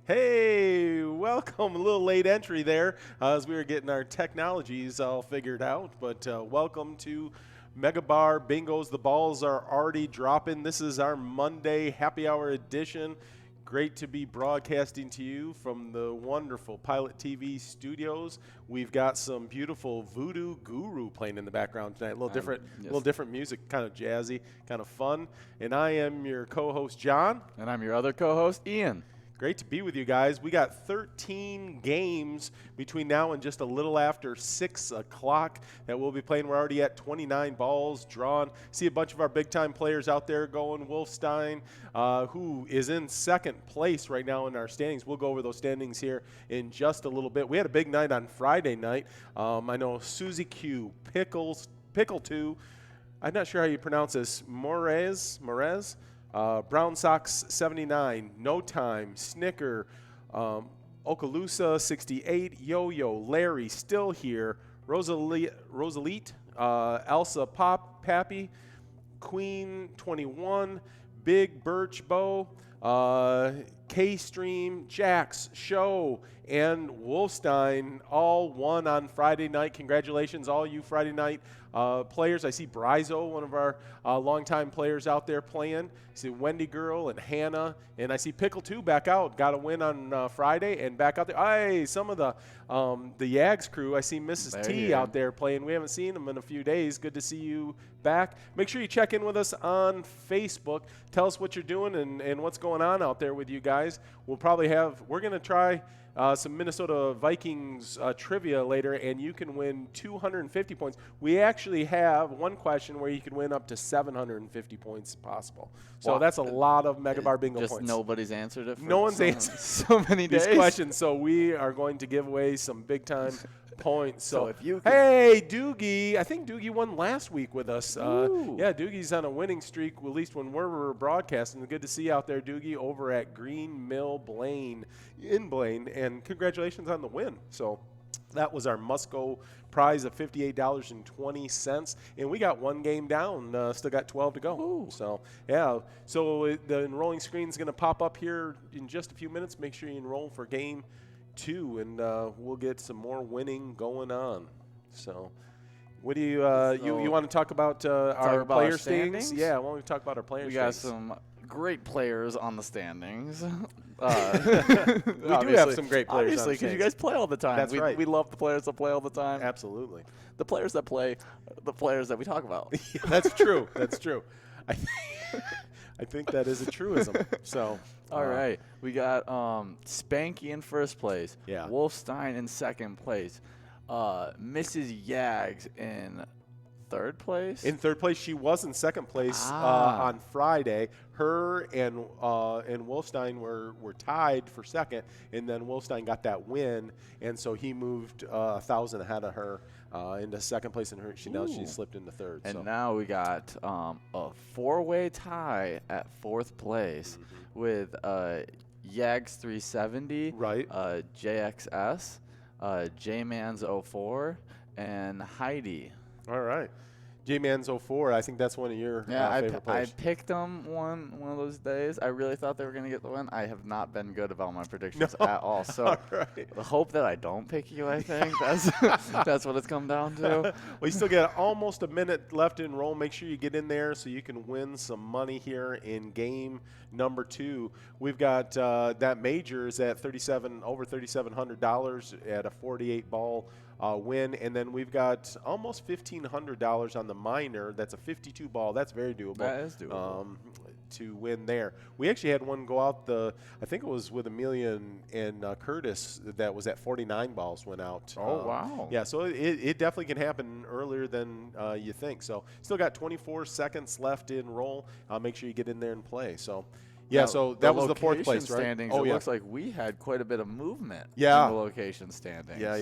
Hey, welcome. A little late entry there as we were getting our technologies all figured out, but welcome to Mega Bar Bingos. The balls are already dropping. This is our Monday happy hour edition. Great to be broadcasting to you from the wonderful Pilot TV studios. We've got some beautiful Voodoo Guru playing in the background tonight. A little different, little different music, kind of jazzy, kind of fun. And I am your co-host John, and I'm your other co-host Ian. Great to be with you guys. We got 13 games between now and just a little after 6 o'clock that we'll be playing. We're already at 29 balls drawn. See a bunch of our big-time players out there going. Wolfstein, who is in second place right now in our standings. We'll go over those standings here in just a little bit. We had a big night on Friday night. I know Susie Q, Pickle 2, I'm not sure how you pronounce this, Morez. Brown Sox 79, No Time, Snicker, Okaloosa 68, Yo-Yo, Larry still here, Rosalite, Elsa Pappy, Queen 21, Big Birch Bow, K-Stream, Jax, Show, and Wolfstein all won on Friday night. Congratulations, all you Friday night players. I see Bryzo, one of our longtime players out there playing. I see Wendy Girl and Hannah, and I see Pickle 2 back out. Got a win on Friday and back out there. Hey, some of the Yags crew. I see Mrs. T out there playing. We haven't seen them in a few days. Good to see you back. Make sure you check in with us on Facebook. Tell us what you're doing and what's going on out there with you guys. We're going to try some Minnesota Vikings trivia later, and you can win 250 points. We actually have one question where you can win up to 750 points possible. So that's a lot of Mega Bar Bingo just points. Nobody's answered it for no one's answered so many days. These questions, so we are going to give away some big-time points. So if you hey, Doogie. I think Doogie won last week with us. Yeah, Doogie's on a winning streak, at least when we're broadcasting. Good to see you out there, Doogie, over at Green Mill Blaine in Blaine. And congratulations on the win. So that was our must-go prize of $58.20. And we got one game down. Still got 12 to go. Ooh. So, yeah. So the enrolling screen is going to pop up here in just a few minutes. Make sure you enroll for game 2, and we'll get some more winning going on. So, what do you you want to talk about our player standings? Yeah, why don't we talk about our player standings? We got some great players on the standings. We do have some great players. Obviously, because you guys play all the time. That's right. We love the players that play all the time. Absolutely. The players that play, the players that we talk about. Yeah, that's true. That's true. I think that is a truism. So, all right, we got Spanky in first place. Yeah. Wolfstein in second place. Mrs. Yags in third place. In third place, she was in second place on Friday. Her and Wolfstein were tied for second, and then Wolfstein got that win, and so he moved 1,000 ahead of her into second place, and now she slipped into third. And now we got a four-way tie at fourth place with Yags 370, right? JXS, J-Man's 04, and Heidi. All right. J-Man's 04, I think that's one of your favorite players. I picked them one of those days. I really thought they were going to get the win. I have not been good about my predictions at all. So all right. the hope that I don't pick you, I think. That's what it's come down to. Well, you still got almost a minute left to enroll. Make sure you get in there so you can win some money here in game number 2. We've got that major is at over $3,700 at a 48-ball win, and then we've got almost $1,500 on the minor. That's a 52 ball. That's very doable. That is doable. To win there. We actually had one go out I think it was with Amelia and Curtis that was at 49 balls went out. Oh, wow. Yeah, so it definitely can happen earlier than you think. So still got 24 seconds left to enroll. Make sure you get in there and play. So. Yeah, now, so that was the fourth place, right? Standings, it looks like we had quite a bit of movement in the location standings. Yeah,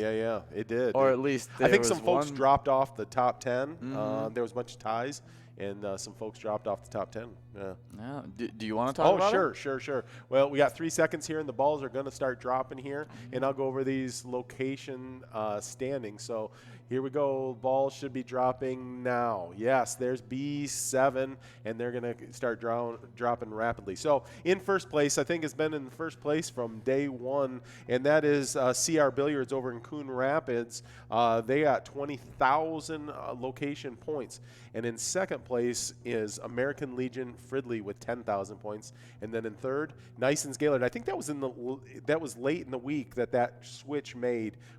it did. Or at least I think some folks dropped off the top 10. There was a bunch of ties, and some folks dropped off the top 10. Yeah. Yeah. Do you want to talk about it? Sure. Well, we got 3 seconds here, and the balls are going to start dropping here, and I'll go over these location standings. So here we go. Balls should be dropping now. Yes, there's B7, and they're going to start dropping rapidly. So in first place, I think it's been in first place from day one, and that is CR Billiards over in Coon Rapids. They got 20,000 location points. And in second place is American Legion Fridley with 10,000 points. And then in third, Nison's Gaylord. I think that was late in the week that switch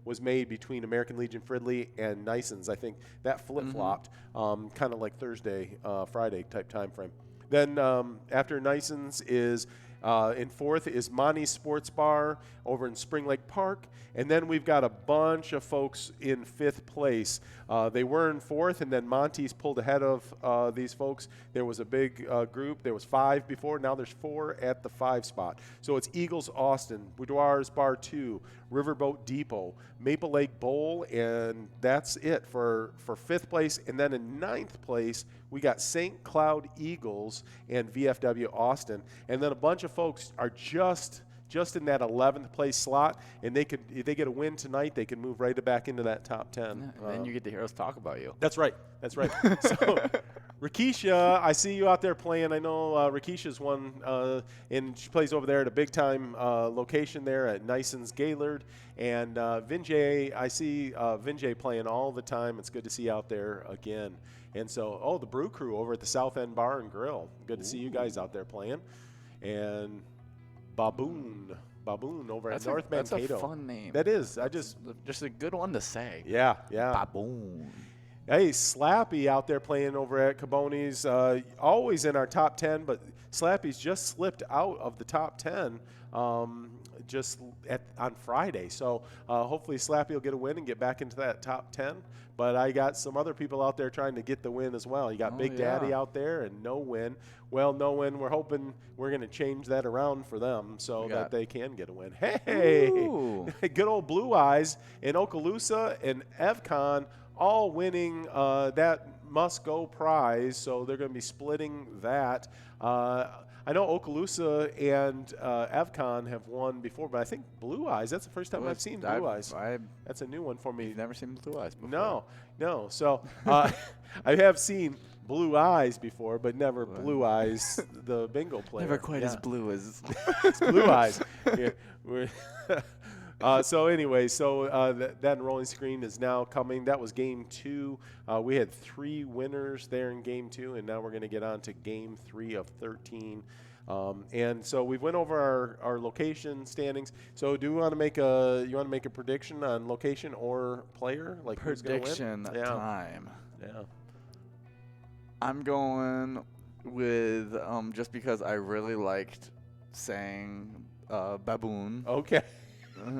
was made between American Legion Fridley and Nison's. I think that flip-flopped, kind of like Thursday, Friday type time frame. Then after Nison's is in fourth is Monty's Sports Bar over in Spring Lake Park. And then we've got a bunch of folks in fifth place. They were in fourth, and then Monty's pulled ahead of these folks. There was a big group. There was 5 before. Now there's 4 at the 5 spot. So it's Eagles Austin, Boudoir's Bar 2, Riverboat Depot, Maple Lake Bowl, and that's it for fifth place. And then in ninth place, we got St. Cloud Eagles and VFW Austin. And then a bunch of folks are just in that 11th place slot, and if they get a win tonight, they can move right back into that top 10. Then you get to hear us talk about you. That's right. So, Rakisha, I see you out there playing. I know Rakisha's one, and she plays over there at a big-time location there at Nison's Gaylord. And Vinjay, I see Vinjay playing all the time. It's good to see you out there again. And so, the Brew Crew over at the South End Bar and Grill. Good to see you guys out there playing. And Baboon over at North Mankato. That's a fun name. That is. Just a good one to say. Yeah. Baboon. Hey, Slappy out there playing over at Caboni's, always in our top 10, but Slappy's just slipped out of the top 10 on Friday. So hopefully Slappy will get a win and get back into that top 10. But I got some other people out there trying to get the win as well. You got Big Daddy out there and no win. Well, no win. We're hoping we're going to change that around for them so that they can get a win. Hey, good old Blue Eyes in Okaloosa and EvCon all winning that must-go prize. So they're going to be splitting that. I know Okaloosa and EvCon have won before, but I think Blue Eyes, that's the first time I've seen Blue Eyes. That's a new one for me. You've never seen Blue Eyes before? No. So I have seen Blue Eyes before, but never Blue Eyes, the bingo player. Never quite as blue as it's Blue Eyes. So anyway, that rolling screen is now coming. That was game 2. We had 3 winners there in game 2, and now we're going to get on to game 3 of 13. And so we went over our location standings. So do you want to make a prediction on location or player? Like prediction time. Yeah. I'm going with just because I really liked saying baboon. Okay.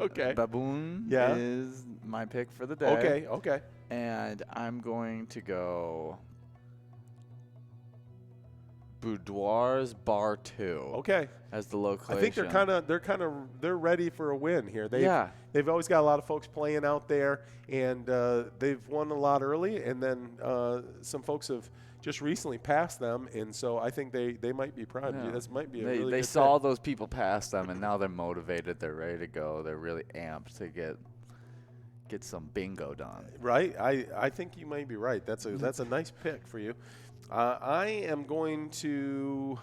Okay. Baboon is my pick for the day. Okay. And I'm going to go Boudoir's Bar 2. Okay. As the location. I think they're ready for a win here. They've always got a lot of folks playing out there, and they've won a lot early, and then some folks have just recently passed them, and so I think they might be proud. Yeah. This might be a really good They saw those people pass them, and now they're motivated. They're ready to go. They're really amped to get some bingo done. Right. I think you may be right. That's a nice pick for you. I am going to.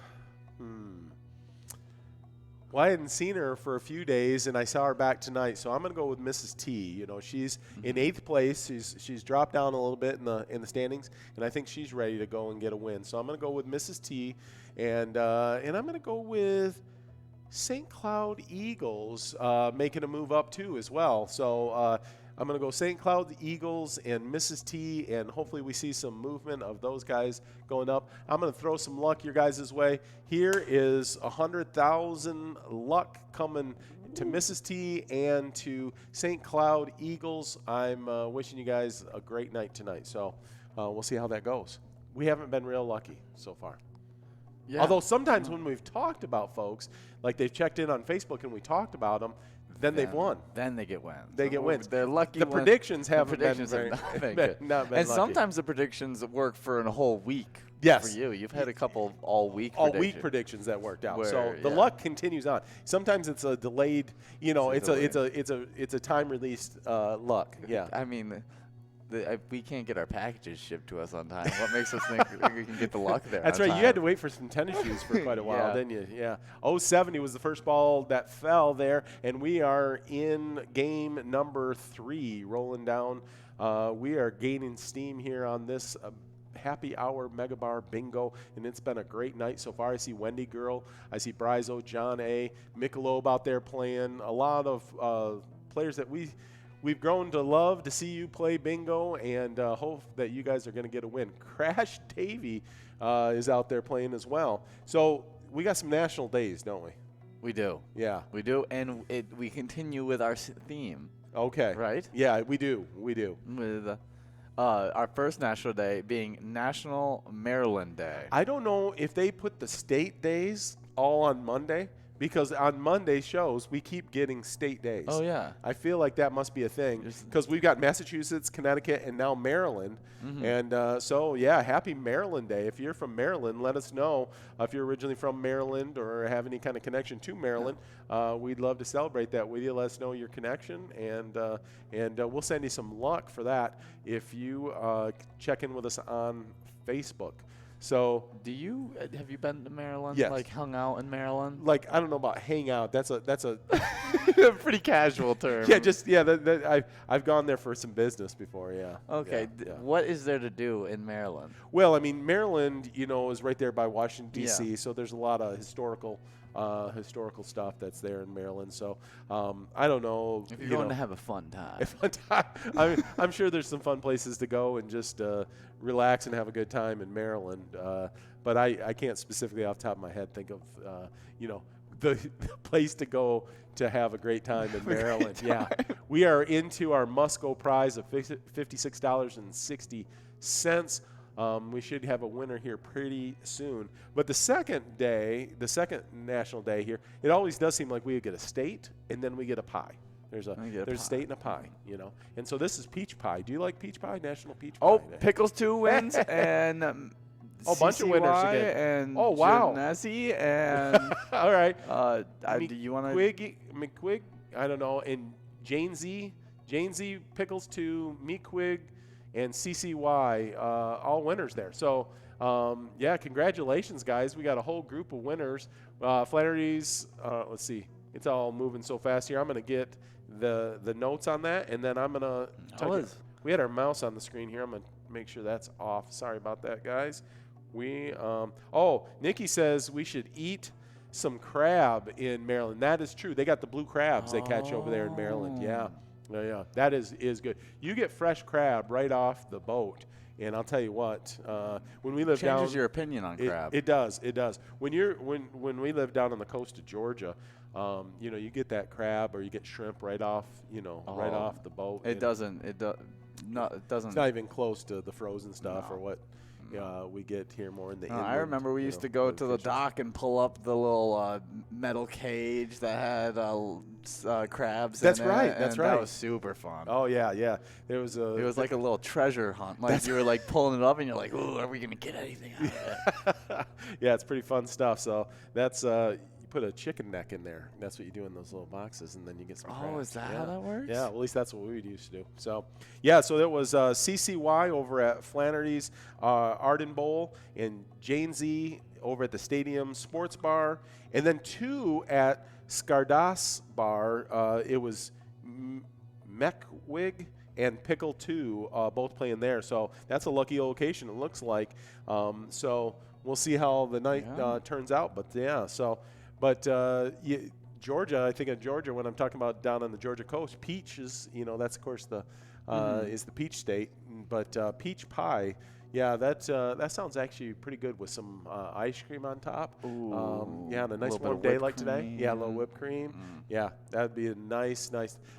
Well, I hadn't seen her for a few days, and I saw her back tonight, so I'm going to go with Mrs. T. You know, she's in 8th place. She's dropped down a little bit in the standings, and I think she's ready to go and get a win. So I'm going to go with Mrs. T, and I'm going to go with St. Cloud Eagles making a move up too as well. So I'm going to go St. Cloud Eagles and Mrs. T, and hopefully we see some movement of those guys going up. I'm going to throw some luck your guys' way. Here is 100,000 luck coming to Mrs. T and to St. Cloud Eagles. I'm wishing you guys a great night tonight. So we'll see how that goes. We haven't been real lucky so far. Yeah. Although sometimes when we've talked about folks, like they've checked in on Facebook and we talked about them, then they've won. Then they get wins. They get wins. They're lucky. The predictions haven't predictions been have very, not been good. not been And lucky. sometimes the predictions work for a whole week. Yes. For you, you've had a couple all-week predictions that worked out. Where, So the luck continues on. Sometimes it's a delayed, it's a time released luck. Yeah. I mean, we can't get our packages shipped to us on time. What makes us think we can get the luck there? That's on right. time? You had to wait for some tennis shoes for quite a while, Yeah. didn't you? Yeah. 070 was the first ball that fell there, and we are in game number 3, rolling down. We are gaining steam here on this happy hour Mega Bar Bingo, and it's been a great night so far. I see Wendy Girl, I see Bryzo, John A, Michelob out there playing. A lot of players that we've grown to love to see you play bingo, and hope that you guys are going to get a win. Crash Davey is out there playing as well. So we got some national days, don't we? We do. Yeah. We do, and we continue with our theme. Okay. Right? Yeah, we do. We do. With our first national day being National Maryland Day. I don't know if they put the state days all on Monday, because on Monday shows we keep getting state days. Oh, yeah. I feel like that must be a thing, because we've got Massachusetts, Connecticut, and now Maryland. And so, yeah, happy Maryland Day. If you're from Maryland, let us know if you're originally from Maryland or have any kind of connection to Maryland. We'd love to celebrate that with you. Let us know your connection, and we'll send you some luck for that if you check in with us on Facebook. So, have you been to Maryland? Yes. Like hung out in Maryland? like, I don't know about hang out. That's a Pretty casual term. yeah. I've gone there for some business before. Yeah. Okay. Yeah. What is there to do in Maryland? Well, I mean, Maryland, is right there by Washington D.C. Yeah. So there's a lot of historical stuff that's there in Maryland. So I don't know. If you're going to have a fun time. I'm sure there's some fun places to go and just relax and have a good time in Maryland. But I can't specifically off the top of my head think of the place to go to have a great time in Maryland. Yeah, we are into our must-go prize of $56.60. We should have a winner here pretty soon. But the second national day here, it always does seem like we get a state and then we get a pie. There's a state and a pie, And so this is peach pie. Do you like peach pie? National peach pie. Oh, Day. Pickles 2 wins and a bunch of winners CCY again. and Oh, wow. Genesi and All right. do you want to McQuig, I don't know, and Jane Z, Pickles 2, Mequig, and CCY, all winners there. So, yeah, congratulations, guys. We got a whole group of winners. Flannery's, let's see, it's all moving so fast here. I'm going to get the notes on that, and then I'm going to we had our mouse on the screen here. I'm going to make sure that's off. Sorry about that, guys. Nikki says we should eat some crab in Maryland. That is true. They got the blue crabs they catch over there in Maryland. Yeah. Yeah, that is good. You get fresh crab right off the boat, and I'll tell you what. When we lived changes your opinion on crab. It does. When we lived down on the coast of Georgia, you get that crab or you get shrimp right off, right off the boat. It doesn't. It doesn't. It's not even close to the frozen stuff or what we get here more in the inland. I remember we used to go to the dock and pull up the little metal cage that had crabs That's in right. it. That's and right. That was super fun. Oh, yeah. It was like a little treasure hunt. Like you were like pulling it up and you're like, ooh, are we going to get anything out of it? Yeah, it's pretty fun stuff. So that's you put a chicken neck in there. That's what you do in those little boxes, and then you get some crabs. Oh, is that how that works? Yeah, well, at least that's what we used to do. So, yeah, so it was CCY over at Flannery's Arden Bowl and Jane Z over at the Stadium Sports Bar, and then 2 at Scardas Bar. It was Meckwig and Pickle 2 both playing there. So that's a lucky location, it looks like. So we'll see how the night turns out. But, yeah, so – but Georgia, I think of Georgia when I'm talking about down on the Georgia coast. Peach is, that's of course is the peach state. But peach pie, Yeah, that sounds actually pretty good with some ice cream on top. Ooh, Yeah, on a nice little bit warm of day whipped like today. Yeah, a little cream. whipped cream. Mm. Yeah, that'd be a nice.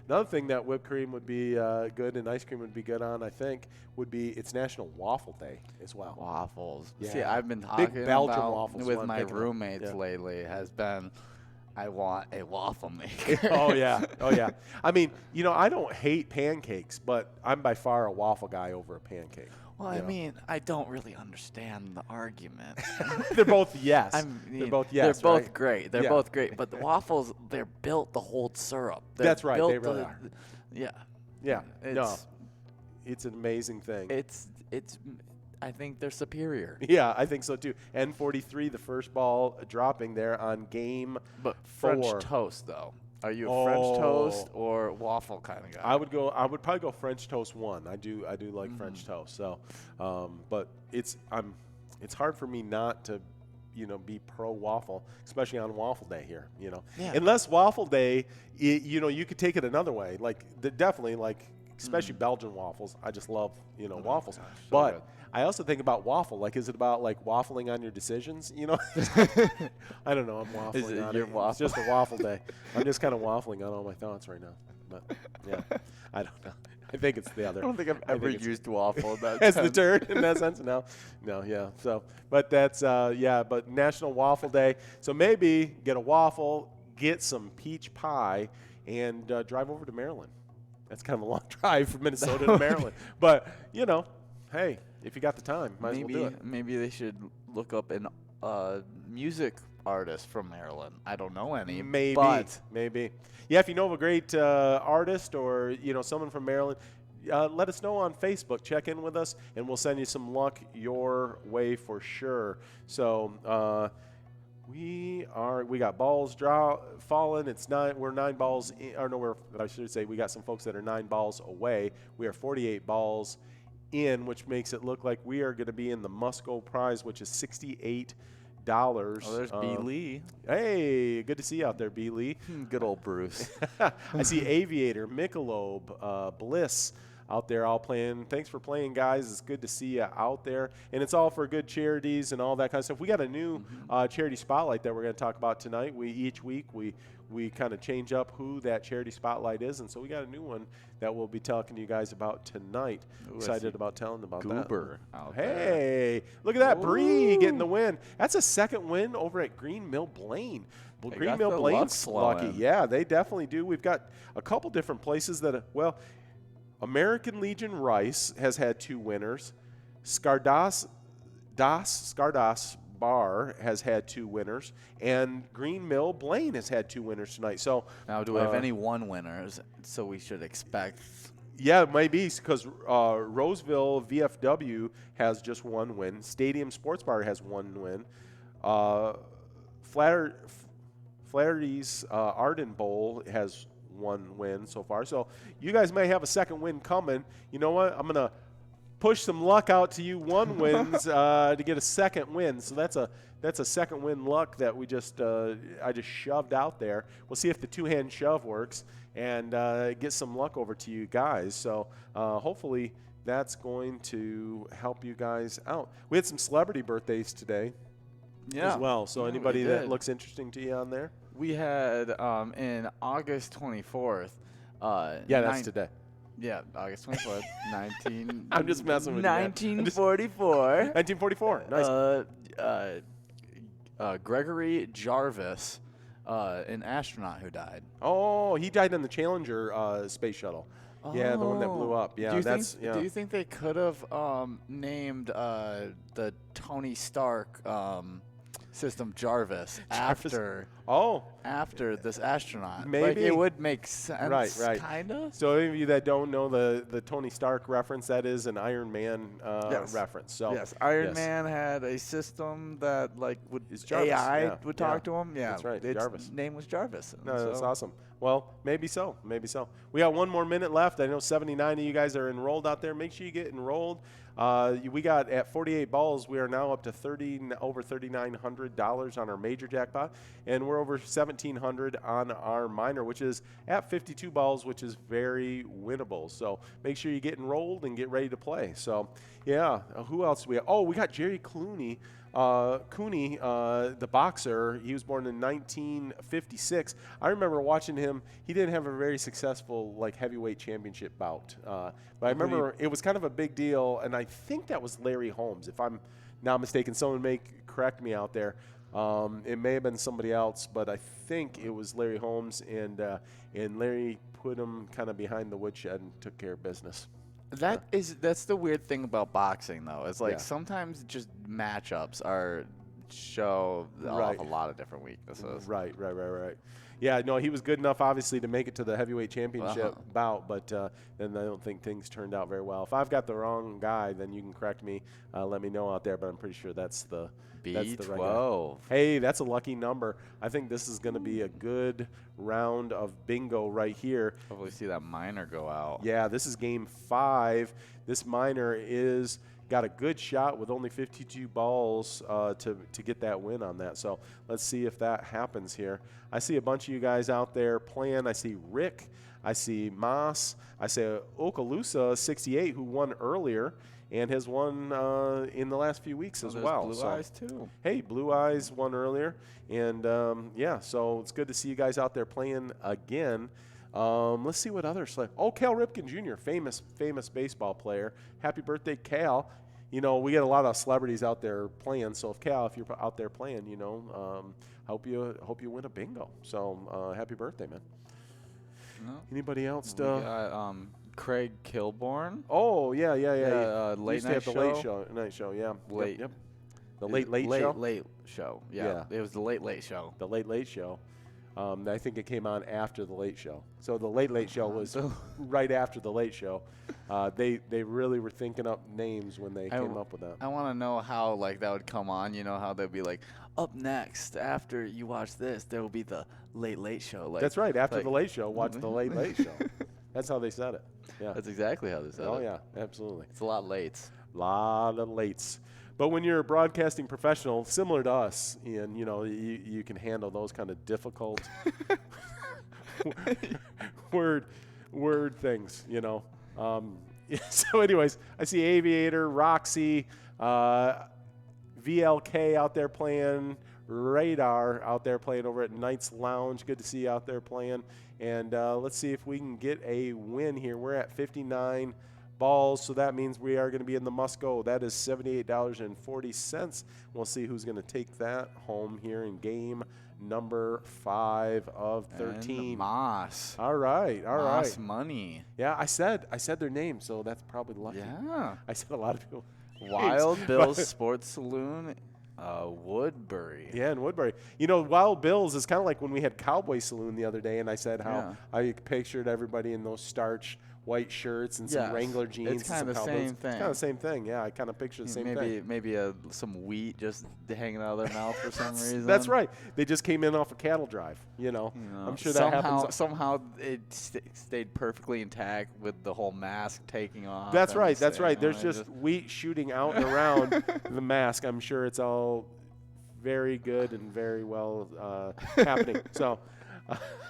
Another thing that whipped cream would be good and ice cream would be good on, I think, would be it's National Waffle Day as well. Waffles. Yeah. See, I've been Big talking Belgian about waffles is with what I'm my thinking of. roommates Yeah. lately has been, I want a waffle maker. Oh yeah, oh yeah. I mean, I don't hate pancakes, but I'm by far a waffle guy over a pancake. Well, I mean, I don't really understand the argument. They're both yes. I mean, They're both yes. They're both right? great. They're Yeah. both great. But the waffles, they're built to hold syrup. They're That's right, they built really to- are. Yeah. Yeah. No, It's, it's an amazing thing. it's. I think they're superior. Yeah, I think so too. N43, the first ball dropping there on game But French 4. toast, though. Are you a French toast Oh. or waffle kind of guy? I would probably go French toast 1. I do like French toast. So, but it's hard for me not to, be pro waffle, especially on waffle day here. Yeah. Unless waffle day, you could take it another way. Like definitely especially Belgian waffles. I just love waffles. gosh, so but good. I also think about waffle. Like, is it about waffling on your decisions? I don't know. I'm waffling Is it on your it. waffle? It's just a waffle day. I'm just kind of waffling on all my thoughts right now. But yeah, I don't know. I think it's the other. I don't think I've ever used waffle. As the term in that sense. No, yeah. So, but that's But National Waffle Day. So maybe get a waffle, get some peach pie, and drive over to Maryland. That's kind of a long drive from Minnesota to Maryland. But hey, if you got the time, might as well do it. Maybe they should look up an music artist from Maryland. I don't know any. Maybe. But Yeah, if you know of a great artist or someone from Maryland, let us know on Facebook. Check in with us, and we'll send you some luck your way for sure. So we got balls falling. It's 9. We're 9 balls. I should say we got some folks that are 9 balls away. We are 48 balls in, which makes it look like we are going to be in the Musco prize, which is $68. oh, there's B. Lee. Hey, good to see you out there, B. Lee. Good old Bruce. I see Aviator, Michelob, Bliss out there all playing. Thanks for playing, guys. It's good to see you out there. And it's all for good charities and all that kind of stuff. We got a new charity spotlight that we're going to talk about tonight. Each week we kind of change up who that charity spotlight is. And so we got a new one that we'll be talking to you guys about tonight. Ooh, Excited about telling about Goober that. out there. Hey, look at that. Bree Ooh. getting the win. That's a second win over at Green Mill Blaine. Well, They Green got Mill the luck Blaine's lucky. flowing. Yeah, they definitely do. We've got a couple different places that, American Legion Rice has had 2 winners. Skardas Bar has had 2 winners, and Green Mill Blaine has had 2 winners tonight. So Now, do we have any one winners? So we should expect. yeah, it might be because Roseville VFW has just 1 win. Stadium Sports Bar has 1 win. Flaherty's Arden Bowl has 1 win so far. So you guys may have a second win coming. You know what? I'm gonna push some luck out to you 1 wins to get a second win. So that's a second win luck that we I just shoved out there. We'll see if the 2-hand shove works and get some luck over to you guys. So hopefully that's going to help you guys out. We had some celebrity birthdays today as well. So Yeah, we anybody that did. looks interesting to you on there? We had in August 24th. Yeah, that's today. Yeah, August 24th, 19. I'm just messing with you, man. 1944. 1944. Nice. Gregory Jarvis, an astronaut who died. Oh, he died in the Challenger space shuttle. Yeah, the one that blew up. Yeah, Do you think they could have named the Tony Stark system Jarvis after this astronaut? Maybe. Like, it would make sense. Right. Kind of. So any of you that don't know the Tony Stark reference, that is an Iron Man Yes. reference. So Yes, Iron Man had a system that It's Jarvis, AI yeah, would talk yeah. to him. Yeah, That's right, Its Jarvis. name was Jarvis. and No, that's so- awesome. Well, maybe so. We got 1 more minute left. I know 79 of you guys are enrolled out there. Make sure you get enrolled. We got at 48 balls, we are now up to over $3,900 on our major jackpot, and we're over $1,700 on our minor, which is at 52 balls, which is very winnable. So make sure you get enrolled and get ready to play. So yeah, who else do we have? Oh, we got Jerry Cooney, the boxer. He was born in 1956. I remember watching him. He didn't have a very successful heavyweight championship bout, but I remember it was kind of a big deal, and I think that was Larry Holmes, if I'm not mistaken. Someone may correct me out there. It may have been somebody else, but I think it was Larry Holmes, and Larry put him kind of behind the woodshed and took care of business. That's the weird thing about boxing, though. It's like sometimes just matchups show off a lot of different weaknesses. Right. Yeah, no, he was good enough, obviously, to make it to the heavyweight championship bout, but then I don't think things turned out very well. If I've got the wrong guy, then you can correct me. Let me know out there, but I'm pretty sure that's the B12. That's the right guy. Hey, that's a lucky number. I think this is going to be a good round of bingo right here. Hopefully see that minor go out. Yeah, this is game 5. This minor is got a good shot with only 52 balls to get that win on that. So let's see if that happens here. I see a bunch of you guys out there playing. I see Rick. I see Moss. I see Okaloosa 68, who won earlier and has won in the last few weeks as well. Blue Eyes too. Hey, Blue Eyes won earlier, and yeah, so it's good to see you guys out there playing again. Let's see what others play. Oh, Cal Ripken Jr., famous baseball player. Happy birthday, Cal. You know, we get a lot of celebrities out there playing. So if Cal, if you're out there playing, you know, hope you win a bingo. So happy birthday, man. No. Anybody else? We got Craig Kilborn. Oh yeah. Late night show. Yeah. Late. Yep. The late show. Yeah. It was the late show. The late show. I think it came on after the late show. So the late show was right after the late show. They really were thinking up names when they came up with that. I want to know how that would come on. You know how they'd be like, up next after you watch this, there will be the late show. That's right. After the late show, watch the late show. That's how they said it. Yeah. That's exactly how they said it. Oh yeah, absolutely. It's a lot lates. Lot of lates. But when you're a broadcasting professional, similar to us, and you know, you can handle those kind of difficult word things, you know. So anyways, I see Aviator, Roxy, VLK out there playing, Radar out there playing over at Knights Lounge. Good to see you out there playing. And let's see if we can get a win here. We're at 59 balls, so that means we are going to be in the must-go. That is $78.40. We'll see who's going to take that home here in game number 5 of 13. And Moss. All right. Moss money. Yeah, I said their name, so that's probably lucky. Yeah. I said a lot of people. Wild Bill's Sports Saloon, Woodbury. Yeah, in Woodbury. You know, Wild Bill's is kind of like when we had Cowboy Saloon the other day, and I said how I pictured everybody in those starch white shirts and some Wrangler jeans. It's kind of the same thing. It's kind of the same thing. Yeah, I kind of picture the same thing. Maybe some wheat just hanging out of their mouth for some reason. That's right. They just came in off a cattle drive. You know, I'm sure that happens. Somehow it stayed perfectly intact with the whole mask taking off. That's right. That's right. There's just wheat shooting out and around the mask. I'm sure it's all very good and very well happening.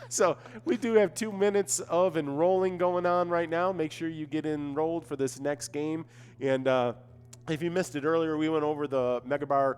So we do have 2 minutes of enrolling going on right now. Make sure you get enrolled for this next game. And if you missed it earlier, we went over the MegaBar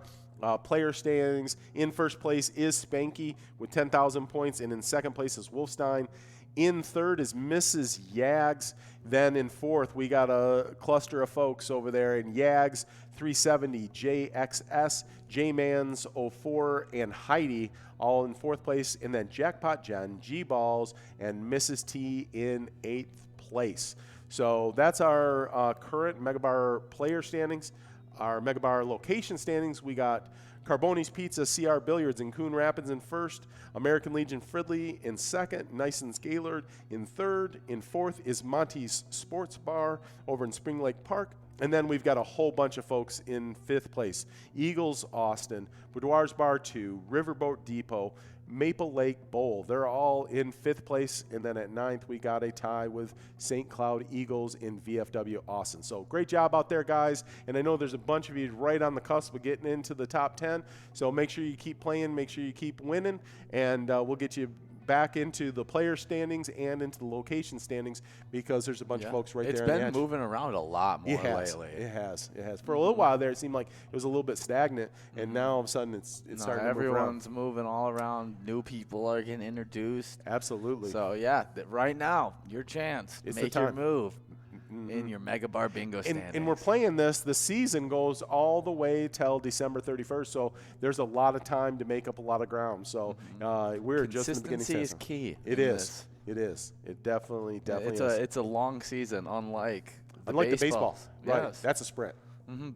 player standings. In first place is Spanky with 10,000 points, and in second place is Wolfstein. In third is Mrs. Yags. Then in fourth, we got a cluster of folks over there in Yags, 370, JXS, J-Mans 04, and Heidi, all in fourth place. And then Jackpot Jen, G-Balls, and Mrs. T in eighth place. So that's our current MegaBar player standings. Our MegaBar location standings, we got Carboni's Pizza, CR Billiards in Coon Rapids in first, American Legion Fridley in second, Nison's Gaylord in third. In fourth is Monty's Sports Bar over in Spring Lake Park. And then we've got a whole bunch of folks in fifth place. Eagles Austin, Boudoir's Bar 2, Riverboat Depot, Maple Lake Bowl. They're all in 5th place, and then at 9th we got a tie with St. Cloud Eagles in VFW Austin. So great job out there, guys, and I know there's a bunch of you right on the cusp of getting into the top 10, so make sure you keep playing, make sure you keep winning, and we'll get you back into the player standings and into the location standings because there's a bunch of folks right there. It's been moving around a lot more lately. It has. For a little while there, it seemed like it was a little bit stagnant, and now all of a sudden it's starting to move around. Everyone's moving all around. New people are getting introduced. Absolutely. So, yeah, right now, your chance. Make your move. In your MegaBarBingo standings. And we're playing this. The season goes all the way till December 31st, so there's a lot of time to make up a lot of ground. So we're just in the beginning. Consistency is key. It is. It is. It definitely is. It's a long season, unlike the baseball. Right. Yes. That's a sprint.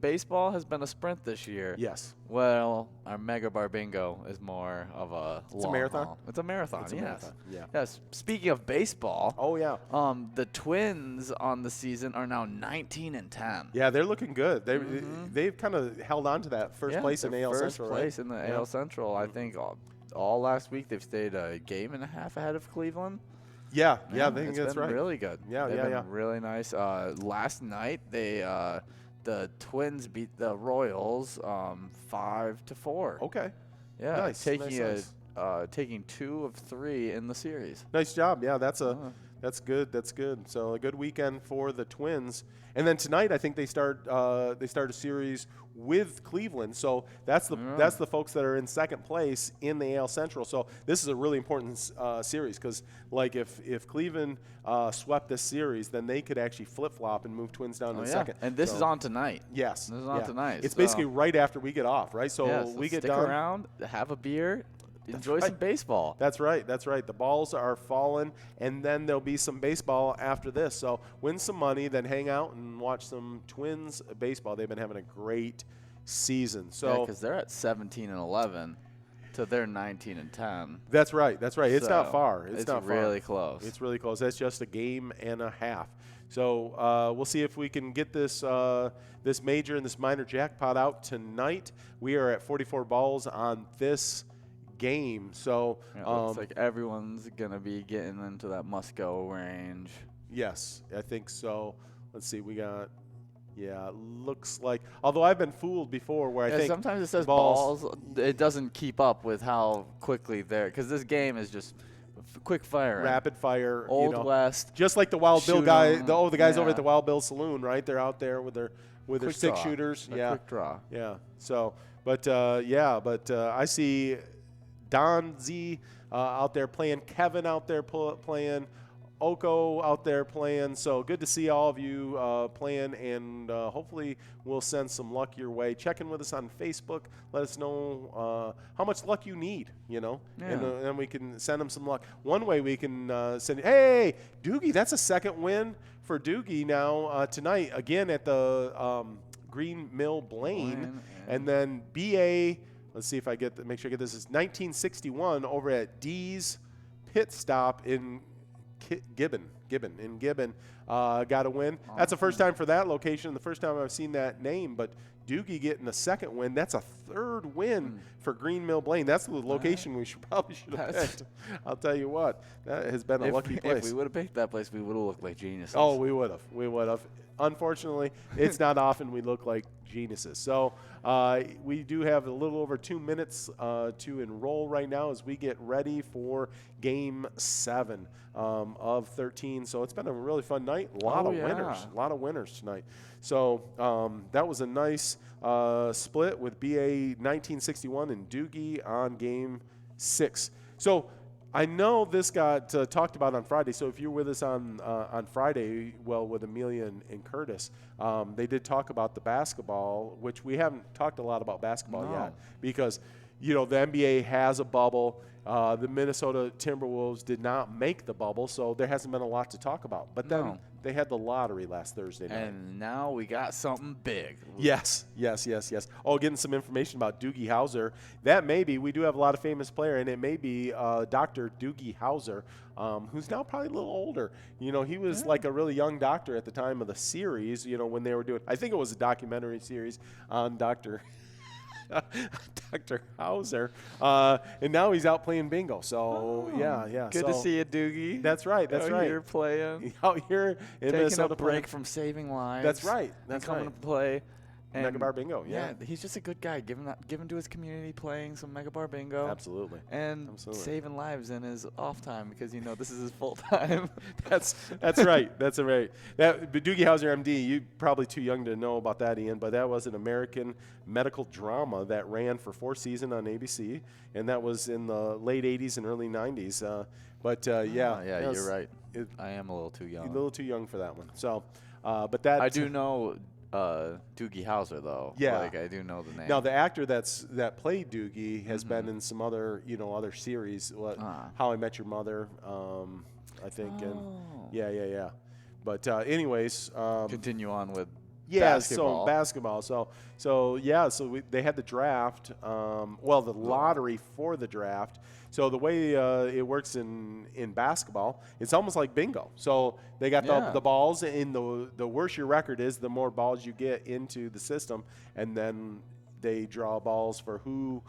Baseball has been a sprint this year. Yes. Well, our MegaBarBingo is more of a long marathon. Haul. It's a marathon. It's a marathon. Yeah. Yes. Speaking of baseball. Oh yeah. The Twins on the season are now 19-10. Yeah, they're looking good. They've kind of held on to that first place in AL Central. First place in the AL Central. I think all last week they've stayed a game and a half ahead of Cleveland. Yeah, I think that's right. Really good. They've been really nice. Last night the Twins beat the Royals 5-4. Okay. Yeah, nice. Taking 2 of 3 in the series. Nice job. Yeah, that's good. That's good. So a good weekend for the Twins. And then tonight, I think they start a series with Cleveland. So that's the folks that are in second place in the AL Central. So this is a really important series because, like, if Cleveland swept this series, then they could actually flip-flop and move Twins down to second. And this is on tonight. Yes. This is on tonight. It's basically right after we get off, right? So we get stick done. around, have a beer. Enjoy some baseball. That's right. The balls are falling, and then there'll be some baseball after this. So win some money, then hang out and watch some Twins baseball. They've been having a great season. So because they're at 17-11 to their 19-10. That's right. It's not far. It's not far. Really close. It's really close. That's just a game and a half. So we'll see if we can get this this major and this minor jackpot out tonight. We are at 44 balls on this game. So it looks like everyone's gonna be getting into that must-go range. Yes, I think so. Let's see. We got. Yeah, looks like. Although I've been fooled before, where I think sometimes it says balls. It doesn't keep up with how quickly they're because this game is just quick fire, rapid fire, Old West, just like the Wild Bill guy. The guys over at the Wild Bill Saloon, right? They're out there with their quick 6 shooters. Quick draw. Yeah. So, but I see Don Z out there playing, Kevin out there playing, Oko out there playing. So good to see all of you playing, and hopefully we'll send some luck your way. Check in with us on Facebook. Let us know how much luck you need, and we can send them some luck. One way we can send, hey, Doogie, that's a second win for Doogie now tonight, again at the Green Mill Blaine. And then BA, let's see if I make sure I get this, is 1961 over at D's Pit Stop in Gibbon, got a win. Awesome. That's the first time for that location, the first time I've seen that name, but Doogie getting a second win. That's a third win for Green Mill Blaine. That's the location we probably should have picked. I'll tell you what, that has been a lucky place. If we would have picked that place, we would have looked like geniuses. Oh, we would have. Unfortunately, it's not often we look like geniuses. So we do have a little over 2 minutes to enroll right now as we get ready for Game 7 of 13. So it's been a really fun night. A lot of winners tonight. So that was a nice split with BA 1961 and Doogie on Game 6. So I know this got talked about on Friday, so if you're with us on Friday, with Amelia and Curtis, they did talk about the basketball, which we haven't talked a lot about basketball yet because, the NBA has a bubble. The Minnesota Timberwolves did not make the bubble, so there hasn't been a lot to talk about. But then they had the lottery last Thursday night. And now we got something big. Yes. Oh, getting some information about Doogie Howser. That may be, we do have a lot of famous player, and it may be Dr. Doogie Howser, who's now probably a little older. He was like a really young doctor at the time of the series, when they were doing, I think it was a documentary series on Dr. Dr. Hauser. And now he's out playing bingo. So, yeah. Good to see you, Doogie. That's right. That's right. Out here playing. Out here in Taking Minnesota a break playing. from saving lives. That's right. That's coming right. to play. MegaBarBingo, yeah. He's just a good guy, giving to his community, playing some MegaBarBingo. Absolutely. And saving lives in his off time because, this is his full time. That's right. That's right. But Doogie Howser, MD, you're probably too young to know about that, Ian, but that was an American medical drama that ran for 4 seasons on ABC, and that was in the late 80s and early 90s. You're right. I am a little too young. A little too young for that one. So, but that I do know Doogie Howser, though. Yeah. Like, I do know the name. Now, the actor that played Doogie has been in some other, other series. How I Met Your Mother, I think. Oh. And yeah. But anyways. Continue on with basketball. So they had the draft, the lottery for the draft. So the way it works in basketball, it's almost like bingo. So they got the balls, and the worse your record is, the more balls you get into the system, and then they draw balls for who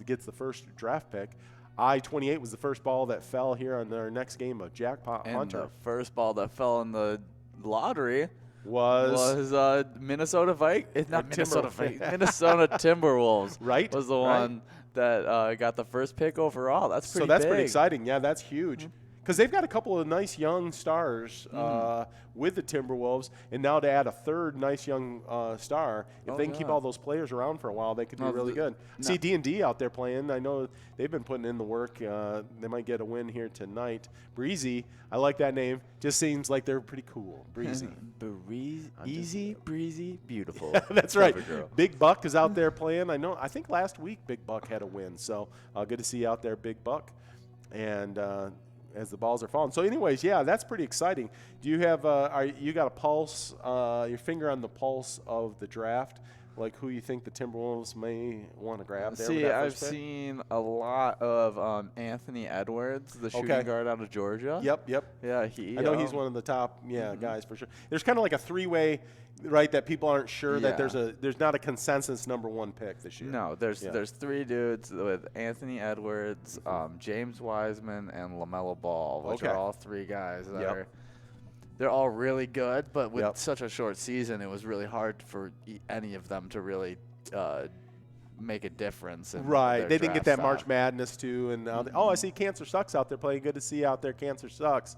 gets the first draft pick. I-28 was the first ball that fell here on our next game of Jackpot Hunter. And the first ball that fell in the lottery was Minnesota Vikings. Not Minnesota Vikings. Minnesota Timberwolves. Right. Was the one that got the first pick overall. That's pretty big. Pretty exciting. Yeah, that's huge. Because they've got a couple of nice young stars with the Timberwolves, and now to add a third nice young star, if they can keep all those players around for a while, they could be really good. See D&D out there playing. I know they've been putting in the work. They might get a win here tonight. Breezy, I like that name. Just seems like they're pretty cool. Breezy. Easy, breezy, beautiful. That's right. Big Buck is out there playing. I think last week Big Buck had a win, so good to see you out there, Big Buck. And as the balls are falling. So anyways, that's pretty exciting. Do you have you got a pulse, your finger on the pulse of the draft, like who you think the Timberwolves may want to grab there? See, I've seen a lot of Anthony Edwards, the shooting guard out of Georgia. Yep. Yeah, I know he's one of the top guys for sure. There's kind of like a three-way, right, that people aren't sure that there's not a consensus number 1 pick this year. No, there's 3 dudes with Anthony Edwards, James Wiseman, and LaMelo Ball, which are all 3 guys that they're all really good, but with such a short season, it was really hard for any of them to really make a difference. Right. They didn't get that March Madness, too. And I see Cancer Sucks out there playing. Good to see you out there, Cancer Sucks.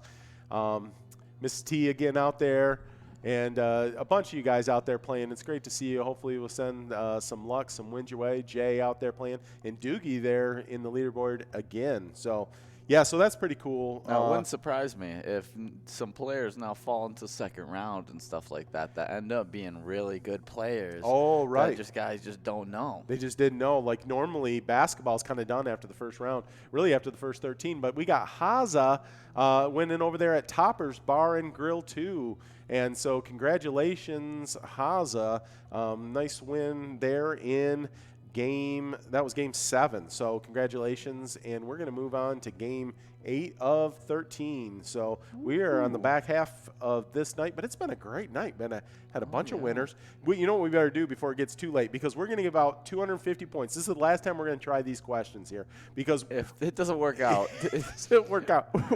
Miss T again out there. And a bunch of you guys out there playing. It's great to see you. Hopefully we'll send some luck, some wins your way. Jay out there playing. And Doogie there in the leaderboard again. So, so that's pretty cool. Now, it wouldn't surprise me if some players now fall into second round and stuff like that end up being really good players. Oh, right. Guys just don't know. They just didn't know. Like normally basketball's kind of done after the first round, really after the first 13. But we got Haza winning over there at Topper's Bar and Grill 2. And so congratulations, Haza. Nice win there in game 7. So congratulations. And we're going to move on to game 8 of 13. So we are on the back half of this night, but it's been a great night. Had a bunch of winners. You know what we better do before it gets too late, because we're going to give out 250 points. This is the last time we're going to try these questions here, because if it doesn't work out,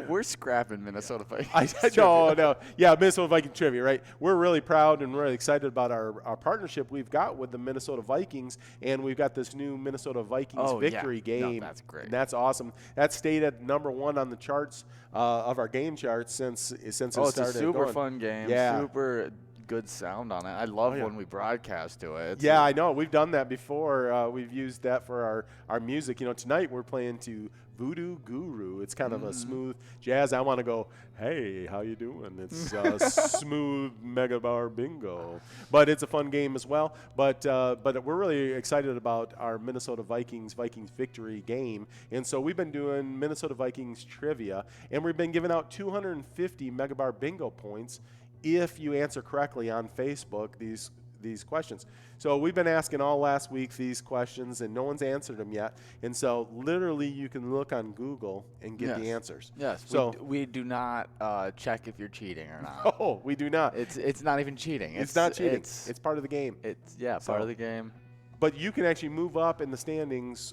we're scrapping Minnesota Vikings. No. Yeah, Minnesota Viking trivia, right? We're really proud and really excited about our partnership we've got with the Minnesota Vikings, and we've got this new Minnesota Vikings victory game. No, that's great. And that's awesome. That stayed at number 1 on the charts of our game charts since it started. It's a super fun game. Yeah. Super good sound on it. I love when we broadcast to it. I know. We've done that before. We've used that for our music. Tonight we're playing to Voodoo Guru. It's kind of a smooth jazz. I want to go, hey, how you doing? It's smooth MegaBarBingo. But it's a fun game as well. But we're really excited about our Minnesota Vikings victory game. And so we've been doing Minnesota Vikings trivia, and we've been giving out 250 MegaBarBingo points if you answer correctly on Facebook these questions. So we've been asking all last week these questions, and no one's answered them yet. And so literally you can look on Google and get the answers. Yes. So we do not check if you're cheating or not. No, we do not. It's not even cheating. It's not cheating. It's part of the game. It's part of the game. but you can actually move up in the standings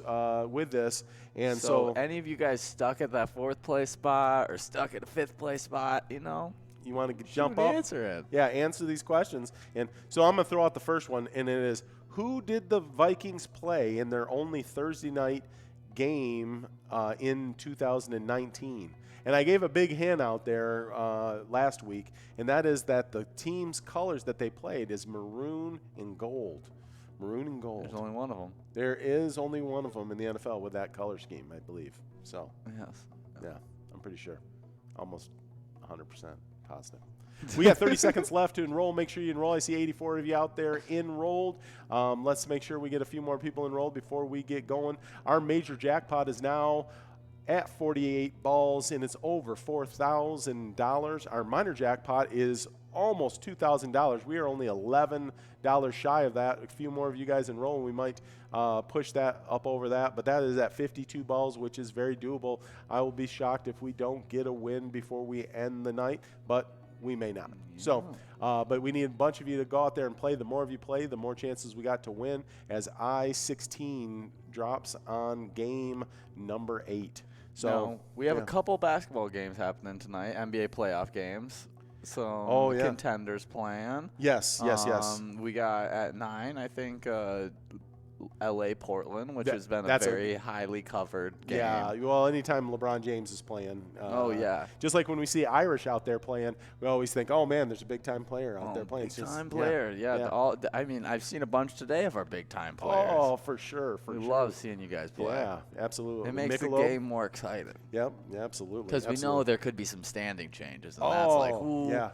with this. And so any of you guys stuck at that 4th place spot or stuck at a 5th place spot, you want to jump up. Answer it. Yeah, answer these questions. And so I'm going to throw out the first one, and it is, who did the Vikings play in their only Thursday night game in 2019? And I gave a big hint out there last week, and that is that the team's colors that they played is maroon and gold. Maroon and gold. There's only one of them. There is only one of them in the NFL with that color scheme, I believe. So, yes. Yeah, I'm pretty sure. Almost 100% positive. We got 30 seconds left to enroll. Make sure you enroll. I see 84 of you out there enrolled. Let's make sure we get a few more people enrolled before we get going. Our major jackpot is now at 48 balls, and it's over $4,000. Our minor jackpot is almost $2,000. We are only $11 shy of that. A few more of you guys enroll, and we might push that up over that. But that is at 52 balls, which is very doable. I will be shocked if we don't get a win before we end the night, but we may not. Yeah. So, but we need a bunch of you to go out there and play. The more of you play, the more chances we got to win, as I-16 drops on game number 8. So now, we have a couple basketball games happening tonight, NBA playoff games. So contenders playing. Yes. We got at 9, I think, LA Portland, which has been a very highly covered game. Yeah, well, anytime LeBron James is playing. Just like when we see Irish out there playing, we always think, oh, man, there's a big-time player out there playing. Big-time player, I mean, I've seen a bunch today of our big-time players. Oh, for sure. We love seeing you guys play. Yeah, absolutely. It makes the game more exciting. Yep, absolutely. Because we know there could be some standing changes, and that's like, ooh. Yeah.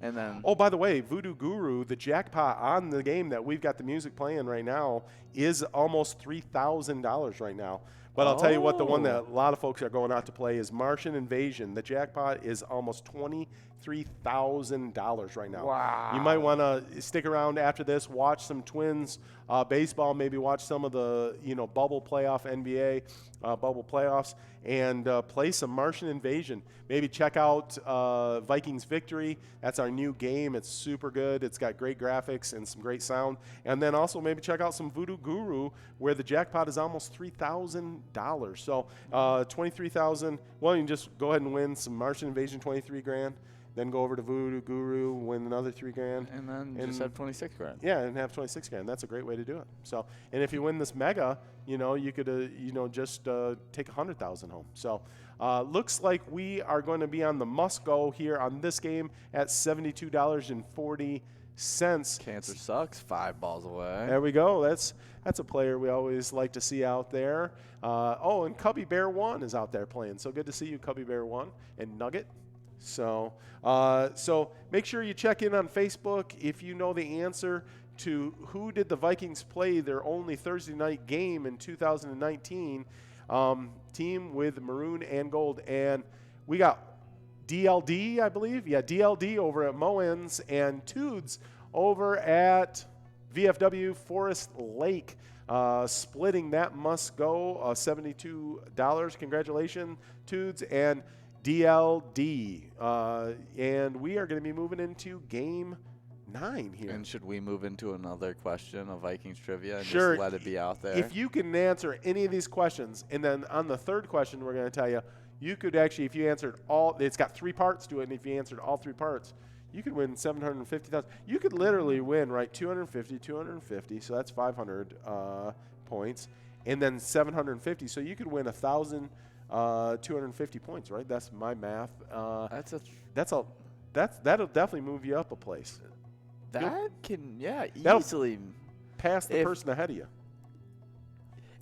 And then, by the way, Voodoo Guru, the jackpot on the game that we've got the music playing right now is almost $3,000 right now. But I'll tell you what, the one that a lot of folks are going out to play is Martian Invasion. The jackpot is almost $23,000 right now. Wow. You might want to stick around after this, watch some Twins baseball, maybe watch some of the bubble playoff NBA bubble playoffs, and play some Martian Invasion. Maybe check out Vikings Victory. That's our new game. It's super good. It's got great graphics and some great sound. And then also maybe check out some Voodoo Guru, where the jackpot is almost $3,000. So $23,000. Well, you can just go ahead and win some Martian Invasion, $23,000. Then go over to Voodoo Guru, win another $3,000, and then just have $26,000. Yeah, and have $26,000. That's a great way to do it. So, and if you win this mega, you could just take $100,000 home. So, looks like we are going to be on the must go here on this game at $72.40. Cancer sucks. 5 balls away. There we go. That's a player we always like to see out there. And Cubby Bear 1 is out there playing. So good to see you, Cubby Bear 1 and Nugget. So make sure you check in on Facebook if you know the answer to who did the Vikings play their only Thursday night game in 2019. Team with maroon and gold. And we got DLD, I believe. Yeah, DLD over at Moens and Tudes over at VFW Forest Lake. Splitting that must go, $72. Congratulations, Tudes and DLD. And we are going to be moving into game 9 here. And should we move into another question of Vikings trivia and just let it be out there? If you can answer any of these questions, and then on the third question we're going to tell you, you could actually, if you answered all, it's got 3 parts to it, and if you answered all 3 parts, you could win $750,000. You could literally win, right, 250, so that's 500 points, and then 750, so you could win 1,250 points, right? That's my math. That'll definitely move you up a place. Easily pass the person ahead of you.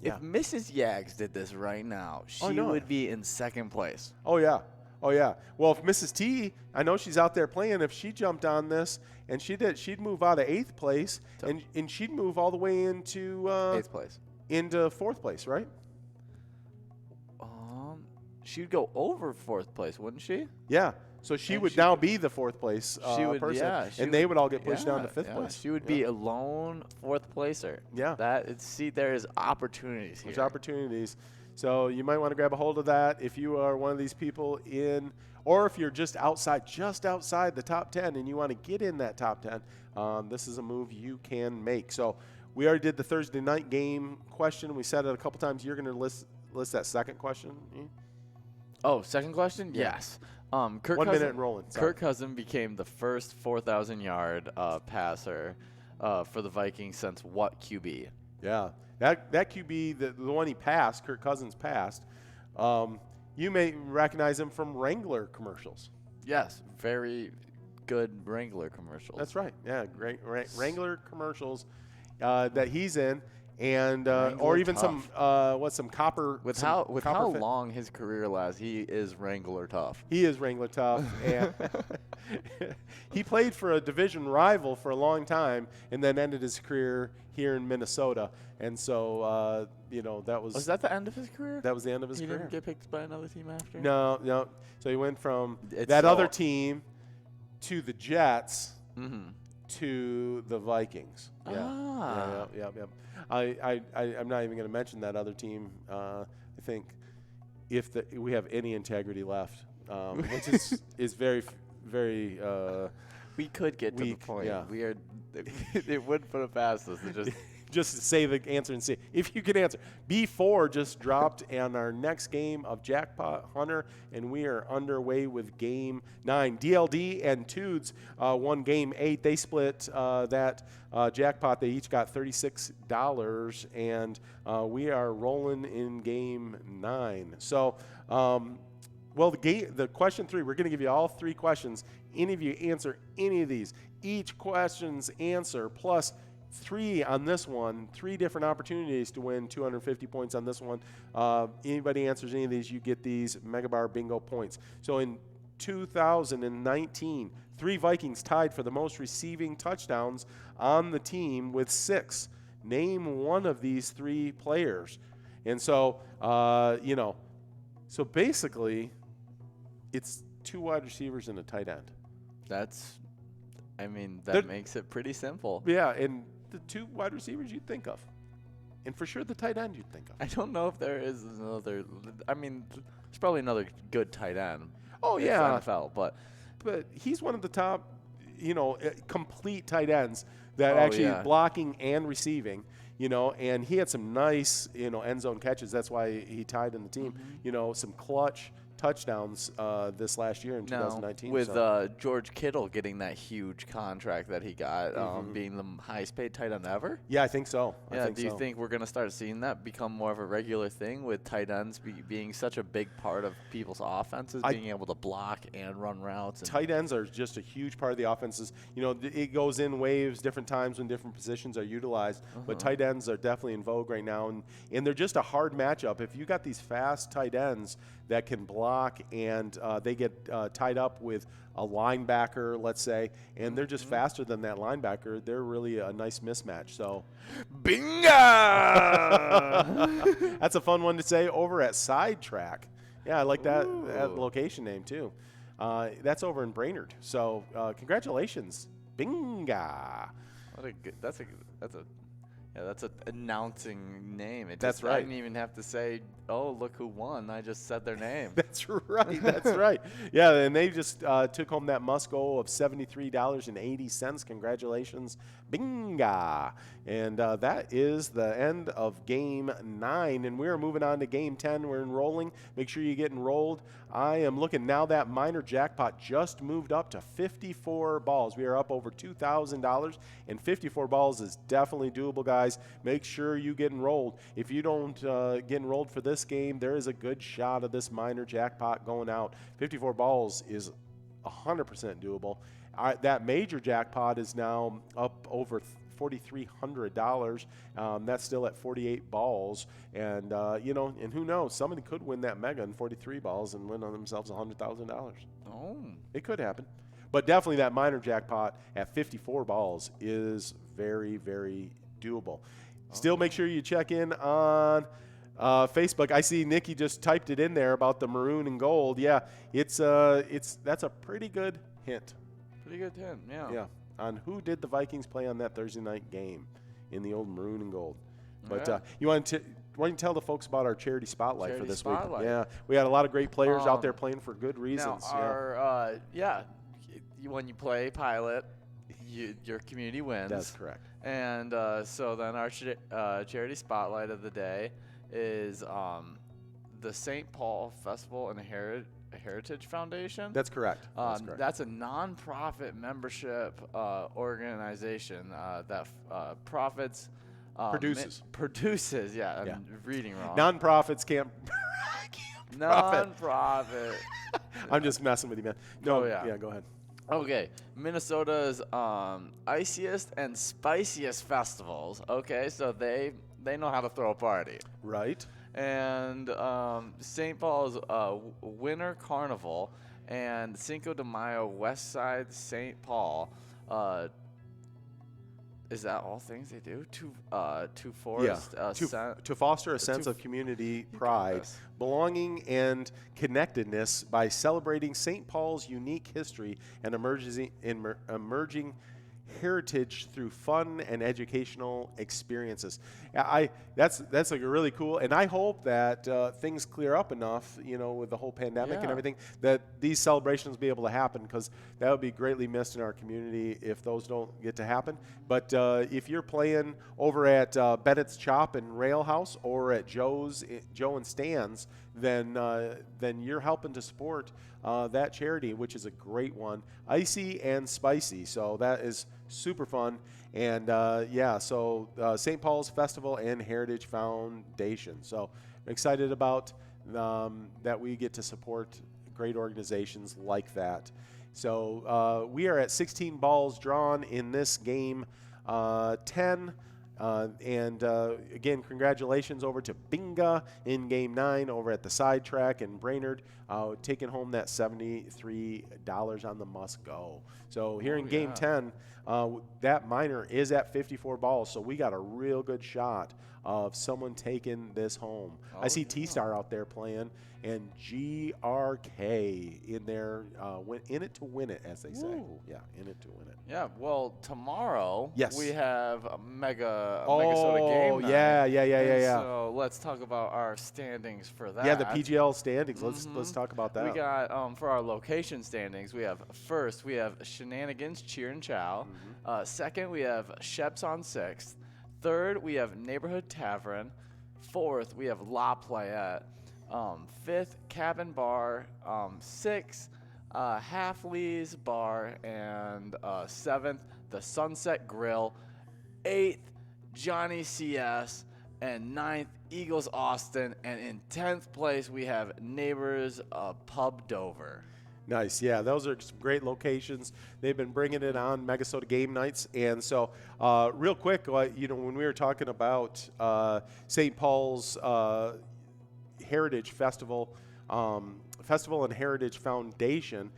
If Mrs. Yags did this right now, she would be in 2nd place. Oh yeah. Well, if Mrs. T, I know she's out there playing. If she jumped on this and she'd move out of 8th place, and she'd move all the way into 8th place, into 4th place, right? She'd go over 4th place, wouldn't she? Yeah. So she would now be the 4th place person, and they would all get pushed down to 5th place. She would be a lone 4th placer. Yeah. There is opportunities here. There's opportunities. So you might want to grab a hold of that if you are one of these people or if you're just outside the top 10 and you want to get in that top 10, this is a move you can make. So We already did the Thursday night game question. We said it a couple times. You're going to list that second question. Oh, second question? Yeah. Yes. 1 minute and rolling. Sorry. Kirk Cousins became the first 4,000-yard passer for the Vikings since what QB? Yeah, that QB, the one he passed, Kirk Cousins passed. You may recognize him from Wrangler commercials. Yes, very good Wrangler commercials. That's right. Yeah, great Wrangler commercials that he's in, and or even tough. some copper. With copper how long his career lasts, he is Wrangler tough. He is Wrangler tough, and he played for a division rival for a long time, and then ended his career here in Minnesota. And so that was. Was that the end of his career? That was the end of his career. He didn't get picked by another team after. No. So he went from that other team to the Jets to the Vikings. Yeah. I'm not even going to mention that other team. I think if we have any integrity left, which is very, very. We could get to the point. Yeah. We are. It wouldn't put it past us to just say the answer and see if you can answer. B4 just dropped on our next game of Jackpot Hunter, and we are underway with Game 9. DLD and Tudes won Game 8. They split that jackpot. They each got $36, and we are rolling in Game 9. So, the question 3, we're going to give you all 3 questions. Any of you answer any of these. Each question's answer plus 3 on this one, 3 different opportunities to win 250 points on this one. Anybody answers any of these, you get these MegaBarBingo points. So in 2019, 3 Vikings tied for the most receiving touchdowns on the team with 6. Name one of these 3 players. And so, so basically, it's 2 wide receivers and a tight end. that makes it pretty simple. Yeah, and the 2 wide receivers you'd think of. And for sure the tight end you'd think of. I don't know if there is another. There's probably another good tight end. Oh, yeah. NFL, but he's one of the top, complete tight ends that blocking and receiving, and he had some nice, end zone catches. That's why he tied in the team. Some clutch touchdowns this last year in 2019. With George Kittle getting that huge contract that he got, being the highest paid tight end ever. Yeah, I think so. Do you think we're going to start seeing that become more of a regular thing with tight ends being such a big part of people's offenses, being able to block and run routes? Tight ends are just a huge part of the offenses. It goes in waves, different times when different positions are utilized, but tight ends are definitely in vogue right now, and they're just a hard matchup. If you got these fast tight ends that can block and they get tied up with a linebacker, let's say, and they're just faster than that linebacker, they're really a nice mismatch. So, bingo! That's a fun one to say over at Sidetrack. Yeah, I like that location name too. That's over in Brainerd. So, congratulations, binga! That's an announcing name. That's right. I didn't even have to say, "Oh, look who won." I just said their name. That's right. That's right. Yeah, and they just took home that must-go of $73.80. Congratulations, binga! And that is the end of Game 9, and we are moving on to Game 10. We're enrolling. Make sure you get enrolled. I am looking now. That minor jackpot just moved up to 54 balls. We are up over $2,000, and 54 balls is definitely doable, guys. Make sure you get enrolled. If you don't get enrolled for this game, there is a good shot of this minor jackpot going out. 54 balls is 100% doable. That major jackpot is now up over $4,300. That's still at 48 balls, and and who knows? Somebody could win that mega in 43 balls and win on themselves $100,000. Oh, it could happen, but definitely that minor jackpot at 54 balls is very, very doable. Still, make sure you check in on Facebook. I see Nikki just typed it in there about the maroon and gold. Yeah, that's a pretty good hint. Pretty good hint. Yeah. Yeah. On who did the Vikings play on that Thursday night game in the old maroon and gold. But you want to tell the folks about our charity spotlight for this week? Yeah, we had a lot of great players out there playing for good reasons. Now when you play Pilot, your community wins. That's correct. And so then our charity spotlight of the day is the St. Paul Festival and Heritage Foundation. That's correct. That's a nonprofit membership organization that profits. Produces. Yeah, I'm reading wrong. Nonprofits can't. Nonprofit. I'm just messing with you, man. No, yeah, go ahead. Okay, Minnesota's iciest and spiciest festivals. Okay, so they know how to throw a party. Right. And St. Paul's Winter Carnival and Cinco de Mayo West Side St. Paul. Is that all things they do? To foster a sense of community pride, belonging, and connectedness by celebrating St. Paul's unique history and emerging heritage through fun and educational experiences. That's like really cool, and I hope that things clear up enough, with the whole pandemic and everything, that these celebrations be able to happen, because that would be greatly missed in our community if those don't get to happen. But if you're playing over at Bennett's Chop and Rail House or at Joe and Stan's, then you're helping to support that charity, which is a great one, icy and spicy. So that is super fun. And so St. Paul's Festival and Heritage Foundation. So I'm excited about that we get to support great organizations like that. So we are at 16 balls drawn in this game 10. Again, congratulations over to Binga in Game 9 over at the Sidetrack in Brainerd, taking home that $73 on the must go. So here in Game 10, that minor is at 54 balls, so we got a real good shot of someone taking this home. I see T-Star out there playing, and GRK in there, in it to win it, as they say. Yeah, in it to win it. Yeah, well, tomorrow we have a Megasota game night. Yeah. So let's talk about our standings for that. Yeah, the PGL standings. Let's talk about that. We got, for our location standings, we have Shenanigans Cheer and Chow. Second, we have Sheps on 6th. Third, we have Neighborhood Tavern. Fourth, we have La Playette. Fifth, Cabin Bar. Sixth, Half Lee's Bar. And seventh, the Sunset Grill. Eighth, Johnny CS. And ninth, Eagles Austin. And in 10th place, we have Neighbors Pub Dover. Nice. Yeah, those are some great locations. They've been bringing it on Megasota game nights. And so real quick, when we were talking about St. Paul's Heritage Festival and Heritage Foundation,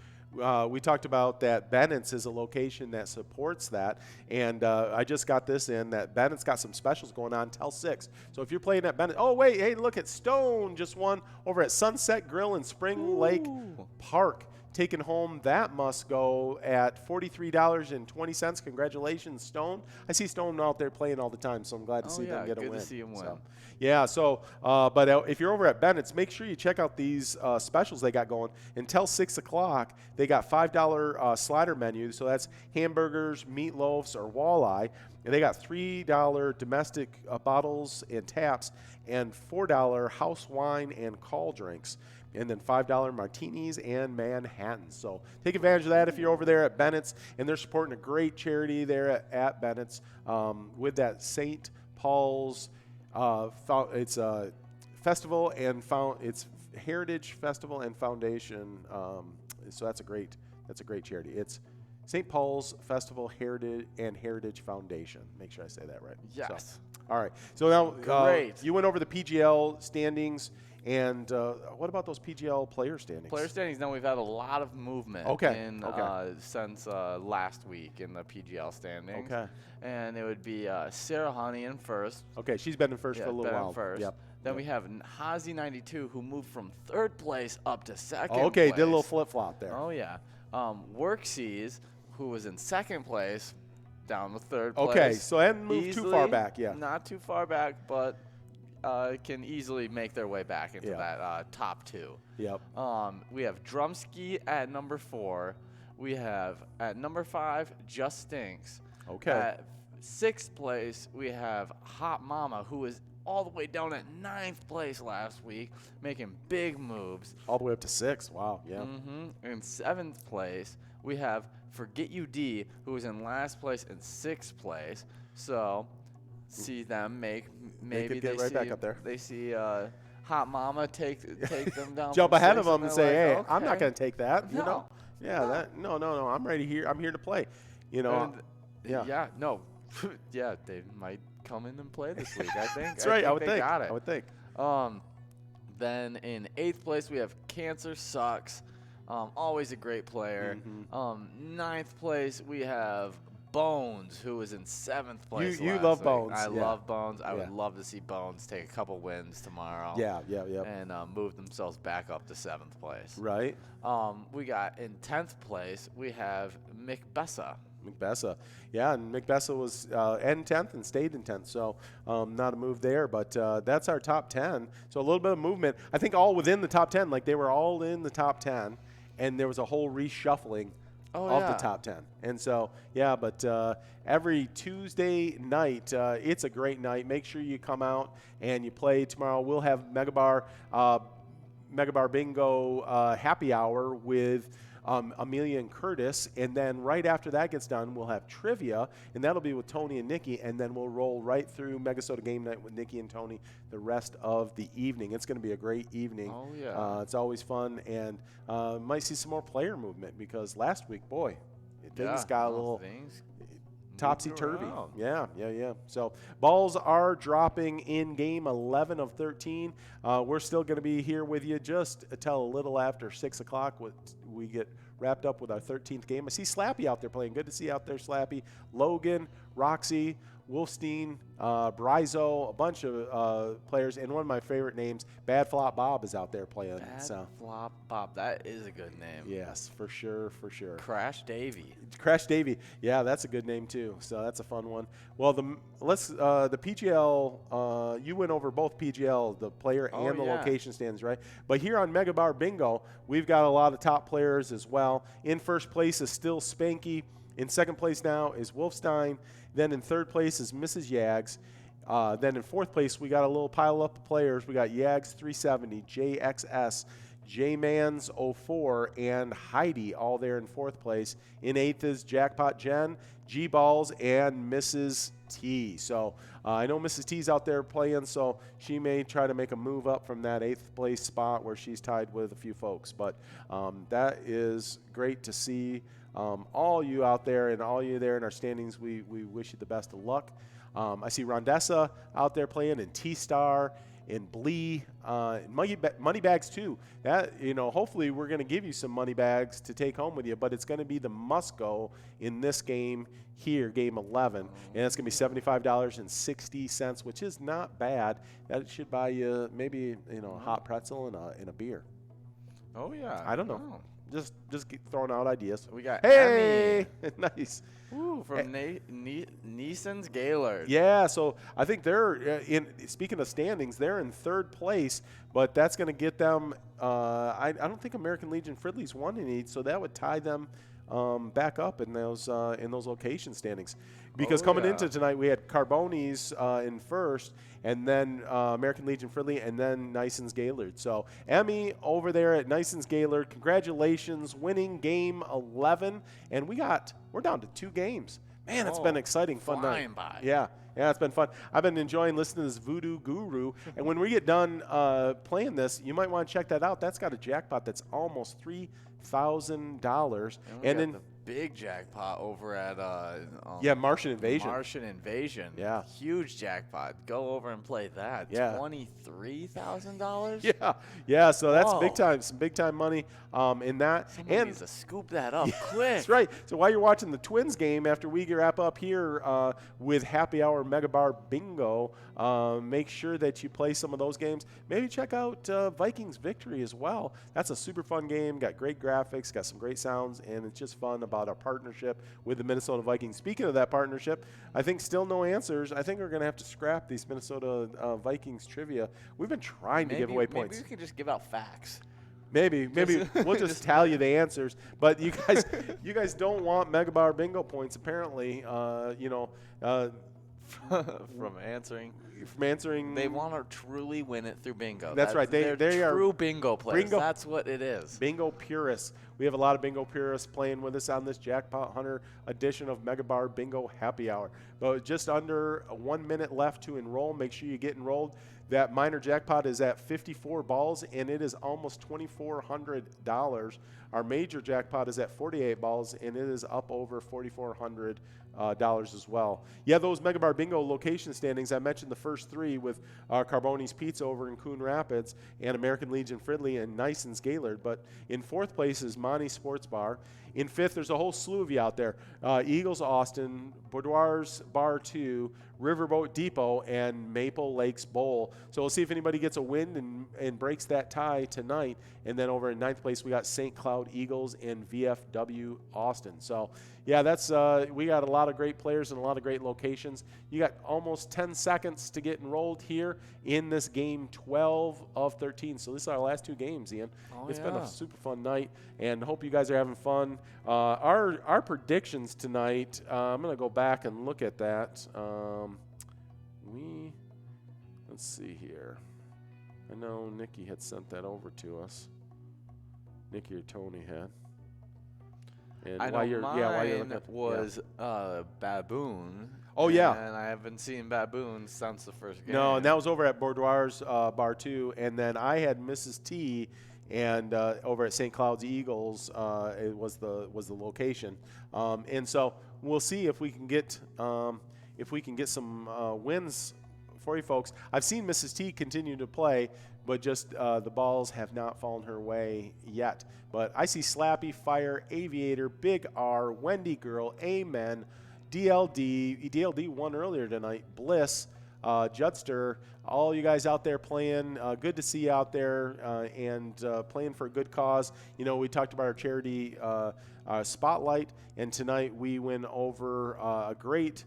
we talked about that Bennett's is a location that supports that. And I just got this in that Bennett's got some specials going on till 6. So if you're playing at Bennett, hey, look at Stone just won over at Sunset Grill in Spring Lake Park. Taking home that must go at $43.20. Congratulations, Stone. I see Stone out there playing all the time, so I'm glad to see them get a win. Good to see him win. But if you're over at Bennett's, make sure you check out these specials they got going. Until 6 o'clock, they got $5 slider menu, so that's hamburgers, meatloafs, or walleye. And they got $3 domestic bottles and taps and $4 house wine and call drinks. And then $5 martinis and Manhattans. So take advantage of that if you're over there at Bennett's. And they're supporting a great charity there at Bennett's with that St. Paul's it's a festival and it's Heritage Festival and Foundation. So that's a great charity. It's St. Paul's Festival Heritage Foundation. Make sure I say that right. Yes. So, all right. So now great. You went over the PGL standings. And what about those PGL player standings? Player standings, now we've had a lot of movement since last week in the PGL standings. Okay. And it would be Sarah Honey in first. Okay, she's been in first for a little while. First. Yep. Then we have Hazy92, who moved from 3rd place up to 2nd place. Okay, did a little flip-flop there. Oh, yeah. Worksees, who was in 2nd place, down to 3rd place. Okay, so I hadn't moved too far back, Not too far back, but can easily make their way back into that top 2. Yep. We have Drumski at number 4. we have at number 5, Just Stinks. Okay. At 6th place, we have Hot Mama, who is all the way down at 9th place last week, making big moves. All the way up to 6. Wow, yeah. In 7th place, we have Forget You D, who is in last place and 6th place. So, see them maybe they right back up there. They see Hot Mama take them down. Jump ahead of them and say, like, "Hey, okay. I'm not going to take that." You No. know? Yeah. No. I'm ready here. I'm here to play. You know. Yeah. No. Yeah, they might come in and play this week. I think. That's right. I would think. Got it. I would think. Then in 8th place we have Cancer Sucks. Always a great player. 9th place we have Bones, who was in 7th place. You last love week. Bones. I love Bones. I would love to see Bones take a couple wins tomorrow. Yeah. And move themselves back up to 7th place. Right. We got in 10th place we have McBessa. McBessa. Yeah, and McBessa was in 10th and stayed in 10th, so not a move there. But that's our top 10. So a little bit of movement. I think all within the top 10, like they were all in the top 10, and there was a whole reshuffling of the top 10. And so, yeah, but every Tuesday night, it's a great night. Make sure you come out and you play tomorrow. We'll have MegaBarBingo happy hour with Amelia and Curtis, and then right after that gets done, we'll have trivia, and that'll be with Tony and Nikki, and then we'll roll right through Megasota Game Night with Nikki and Tony the rest of the evening. It's going to be a great evening. Oh, yeah. It's always fun, and might see some more player movement, because last week, boy, things got a little topsy-turvy. Yeah. So balls are dropping in game 11 of 13. We're still going to be here with you just until a little after 6 o'clock. We get wrapped up with our 13th game. I see Slappy out there playing. Good to see you out there, Slappy. Logan, Roxy, Wolfstein, Bryzo, a bunch of players, and one of my favorite names, Bad Flop Bob, is out there playing. Bad Flop Bob, that is a good name. Yes, for sure. Crash Davy. Crash Davy, yeah, that's a good name too. So that's a fun one. Well, the PGL, you went over both PGL, the player and the location stands, right? But here on MegaBarBingo, we've got a lot of top players as well. In first place is still Spanky. In second place now is Wolfstein. Then in third place is Mrs. Yags. Then in fourth place, we got a little pile up of players. We got Yags 370, JXS, J-Mans 04, and Heidi all there in fourth place. In eighth is Jackpot Jen, G-Balls, and Mrs. T. So I know Mrs. T's out there playing, so she may try to make a move up from that eighth place spot where she's tied with a few folks. But that is great to see. All you out there and all you there in our standings, we wish you the best of luck. I see Rondessa out there playing, and T-Star, and Blee, money bags too. That, hopefully we're going to give you some money bags to take home with you, but it's going to be the must-go in this game here, game 11, and it's going to be $75.60, which is not bad. That should buy you maybe a hot pretzel and a beer. Oh yeah. I don't know. Oh. Just keep throwing out ideas. We got Emmy. Nice. Ooh, from Neeson's Gaylord. Yeah, so I think they're speaking of standings, they're in third place, but that's going to get them. I don't think American Legion Fridley's won any, so that would tie them back up in those location standings. Because coming into tonight, we had Carbonis in first, and then American Legion Fridley, and then Nison's Gaylord. So Emmy over there at Nison's Gaylord, congratulations, winning game 11, and we're down to 2 games. Man, it's been exciting, fun night. By. Yeah, it's been fun. I've been enjoying listening to this Voodoo Guru, and when we get done playing this, you might want to check that out. That's got a jackpot that's almost $3,000, and then the big jackpot over at Martian Invasion. Martian Invasion. Yeah, huge jackpot. Go over and play that. Yeah, $23,000. Yeah. So that's big time. Some big time money in that. Someone needs to scoop that up quick. That's right. So while you're watching the Twins game, after we wrap up here with Happy Hour MegaBarBingo, make sure that you play some of those games. Maybe check out Vikings Victory as well. That's a super fun game. Got great graphics, got some great sounds, and it's just fun about our partnership with the Minnesota Vikings. Speaking of that partnership, I think still no answers. I think we're going to have to scrap these Minnesota Vikings trivia. We've been trying to give away points. Maybe we can just give out facts. Maybe we'll just tell you the answers. But you guys don't want MegaBarBingo points apparently. From answering. They want to truly win it through bingo. That's right. They're true bingo players. That's what it is. Bingo purists. We have a lot of bingo purists playing with us on this Jackpot Hunter edition of MegaBarBingo Happy Hour. But just under 1 minute left to enroll. Make sure you get enrolled. That minor jackpot is at 54 balls, and it is almost $2,400. Our major jackpot is at 48 balls, and it is up over $4,400 as well. Yeah, those MegaBarBingo location standings, I mentioned the first three with Carboni's Pizza over in Coon Rapids and American Legion Fridley and Nison's Gaylord. But in fourth place is Monty's Sports Bar. In fifth, there's a whole slew of you out there. Eagles Austin, Boudoir's Bar 2, Riverboat Depot, and Maple Lakes Bowl. So we'll see if anybody gets a win and breaks that tie tonight. And then over in ninth place, we got St. Cloud Eagles and VFW Austin. So, yeah, that's we got a lot of great players and a lot of great locations. You got almost 10 seconds to get enrolled here in this game 12 of 13. So this is our last two games, Ian. It's been a super fun night, and hope you guys are having fun. Our predictions tonight, I'm going to go back and look at that. Let's see here. I know Nikki had sent that over to us. Nikki or Tony had. And I know mine was Baboon. Oh, yeah. And I haven't seen Baboon since the first game. No, and that was over at Boudoir's Bar 2. And then I had Mrs. T, and over at St. Cloud's Eagles, it was the location. And so we'll see if we can get some wins for you folks. I've seen Mrs. T continue to play, but just the balls have not fallen her way yet. But I see Slappy, Fire, Aviator, Big R, Wendy Girl, Amen, DLD won earlier tonight, Bliss, Judster, all you guys out there playing. Good to see you out there and playing for a good cause. You know, we talked about our charity spotlight, and tonight we went over a great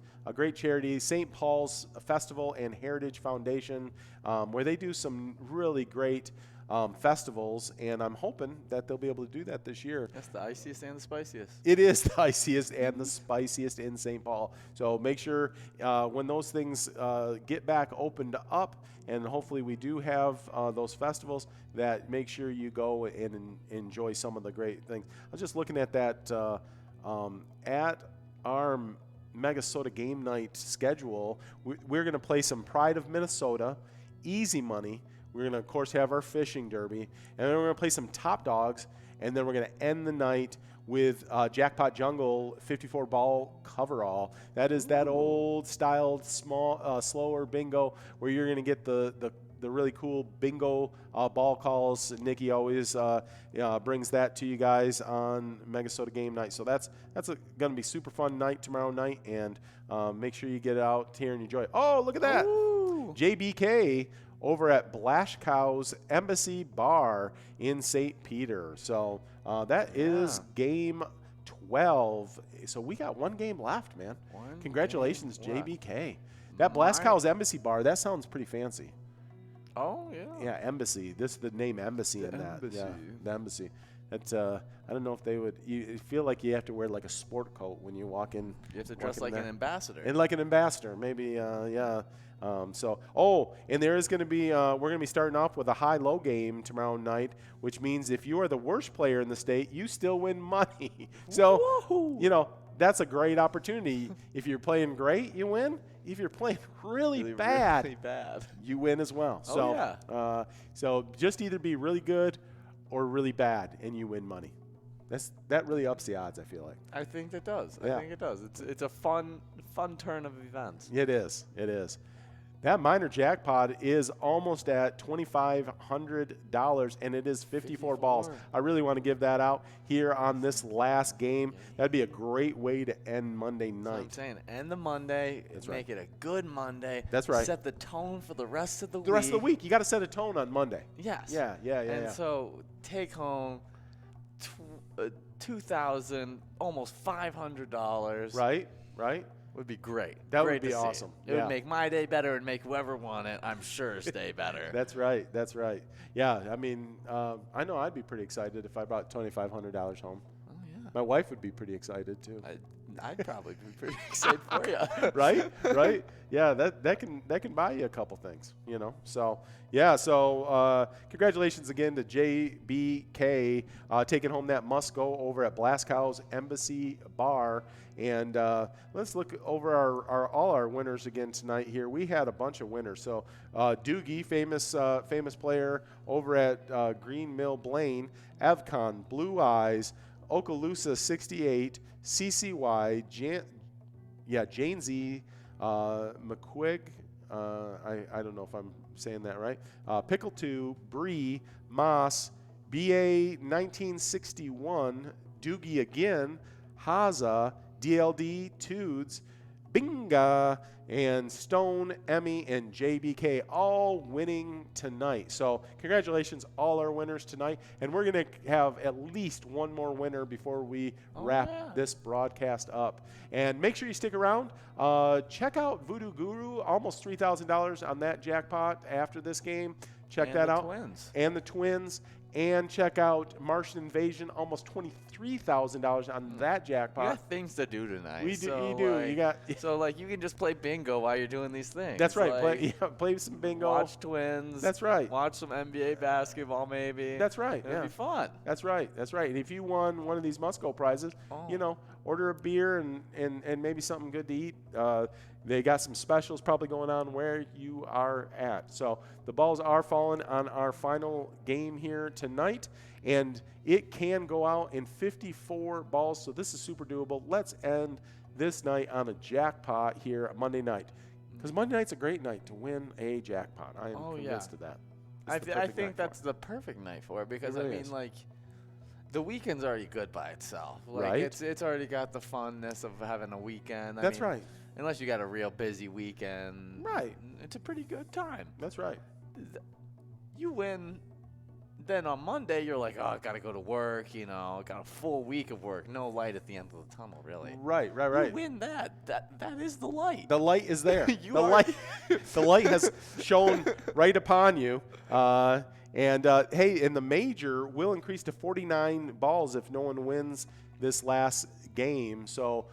charity, St. Paul's Festival and Heritage Foundation, where they do some really great festivals, and I'm hoping that they'll be able to do that this year. That's the iciest and the spiciest. It is the iciest and the spiciest in St. Paul. So make sure when those things get back opened up, and hopefully we do have those festivals, that make sure you go and enjoy some of the great things. I was just looking at that at our Minnesota game night schedule. We're going to play some Pride of Minnesota, easy money. We're going to, of course, have our fishing derby, and then we're going to play some top dogs, and then we're going to end the night with Jackpot Jungle 54-ball coverall. That is that old-styled, slower bingo where you're going to get the really cool bingo ball calls. Nikki always brings that to you guys on Minnesota game night. So that's going to be super fun night tomorrow night, and make sure you get out here and enjoy it. Oh, look at that. Ooh. JBK over at Blashkow's Embassy Bar in St. Peter. So that is game 12. So we got one game left, man. Congratulations, JBK. That Blashkow's Embassy Bar, that sounds pretty fancy. Oh, yeah. Yeah, Embassy. This is the name Embassy in that. Yeah, the Embassy. That's I don't know if they would. You feel like you have to wear like a sport coat when you walk in. You have to dress like an ambassador. And like an ambassador, maybe. Yeah. And there is going to be. We're going to be starting off with a high-low game tomorrow night, which means if you are the worst player in the state, you still win money. So that's a great opportunity. If you're playing great, you win. If you're playing really bad, you win as well. So just either be really good or really bad, and you win money. That really ups the odds, I feel like. I think it does. I think it does. It's a fun turn of events. It is. That minor jackpot is almost at $2,500, and it is 54 balls. I really want to give that out here on this last game. That'd be a great way to end Monday night. That's what I'm saying. End the Monday. Make it a good Monday. That's right. Set the tone for the rest of the week. The rest of the week. You got to set a tone on Monday. Yes. Yeah. And so take home $2,000, almost $500. Right. would be great. That great would be awesome. It would make my day better and make whoever won it, I'm sure, stay better. That's right. That's right. Yeah, I mean, I know I'd be pretty excited if I brought $2,500 home. Oh, yeah. My wife would be pretty excited, too. I'd probably be pretty excited for you. Right? Right? Yeah, that can buy you a couple things, you know. So, yeah, so congratulations again to JBK taking home that must-go over at Blaskow's Embassy Bar. And let's look over all our winners again tonight here. We had a bunch of winners. So Doogie, famous player over at Green Mill Blaine, Evcon, Blue Eyes, Okaloosa 68, CCY, Jane Z, McQuig, I don't know if I'm saying that right, Pickle 2, Bree, Moss, BA 1961, Doogie again, Haza, DLD, Tudes, Binga, and Stone, Emmy, and JBK all winning tonight. So congratulations, all our winners tonight. And we're going to have at least one more winner before we wrap this broadcast up. And make sure you stick around. Check out Voodoo Guru, almost $3,000 on that jackpot after this game. Check that out. And the Twins. And check out Martian Invasion, almost $23,000 on that jackpot. You got things to do tonight. We do. So you do. Like, you got. So like you can just play bingo while you're doing these things. That's right. Like, play some bingo. Watch Twins. That's right. Watch some NBA basketball maybe. That's right. It'll be fun. That's right. That's right. And if you won one of these must-go prizes, you know, order a beer and maybe something good to eat. They got some specials probably going on where you are at. So the balls are falling on our final game here tonight, and it can go out in 54 balls. So this is super doable. Let's end this night on a jackpot here Monday night, because Monday night's a great night to win a jackpot. I am convinced of that. I think that's the perfect night for it, because really I mean, like, the weekend's already good by itself. Like, right. It's already got the funness of having a weekend. That's right. Unless you got a real busy weekend. Right. It's a pretty good time. That's right. You win, then on Monday you're like, oh, I got to go to work, you know, got a full week of work, no light at the end of the tunnel, really. Right. You win that is the light. The light is there. The light has shone right upon you. Hey, and the major will increase to 49 balls if no one wins this last game. So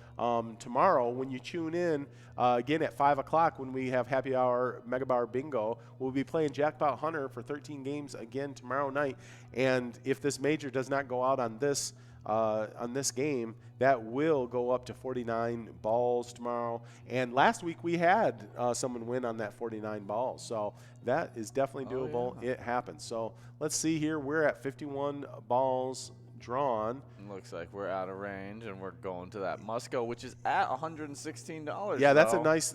tomorrow when you tune in, again at 5 o'clock when we have happy hour MegaBarBingo, we'll be playing Jackpot Hunter for 13 games again tomorrow night. And if this major does not go out on this game, that will go up to 49 balls tomorrow. And last week we had someone win on that 49 balls. So that is definitely doable. It happens. So let's see here. We're at 51 balls drawn. Looks like we're out of range, and we're going to that must-go, which is at $116. Yeah, that's a nice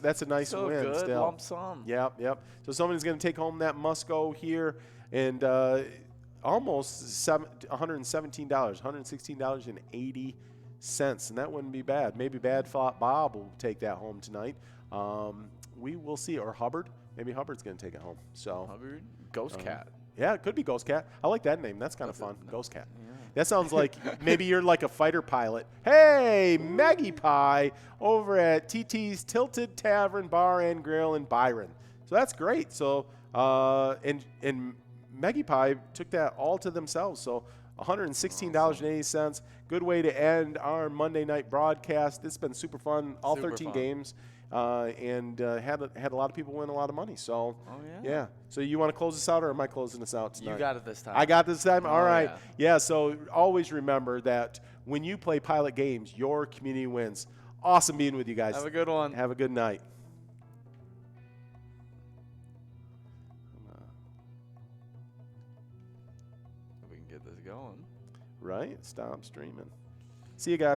so win. Good still. lump sum. Yep. So somebody's going to take home that must-go here, and almost $117, $116.80, and that wouldn't be bad. Maybe Bad Thought Bob will take that home tonight. We will see, or Hubbard. Maybe Hubbard's going to take it home. So Hubbard, Ghost Cat. Yeah, it could be Ghost Cat. I like that name. That's kind of fun. Ghost Cat. Yeah. That sounds like maybe you're like a fighter pilot. Hey, Maggie Pie over at TT's Tilted Tavern Bar and Grill in Byron. So that's great. So and Maggie Pie took that all to themselves. So $116.80. Good way to end our Monday night broadcast. It's been super fun. All 13 games. And had a lot of people win a lot of money. So, yeah. So you want to close this out, or am I closing this out tonight? You got it this time. I got this time? All right. Yeah, so always remember that when you play Pilot Games, your community wins. Awesome being with you guys. Have a good one. Have a good night. We can get this going. Right? Stop streaming. See you guys.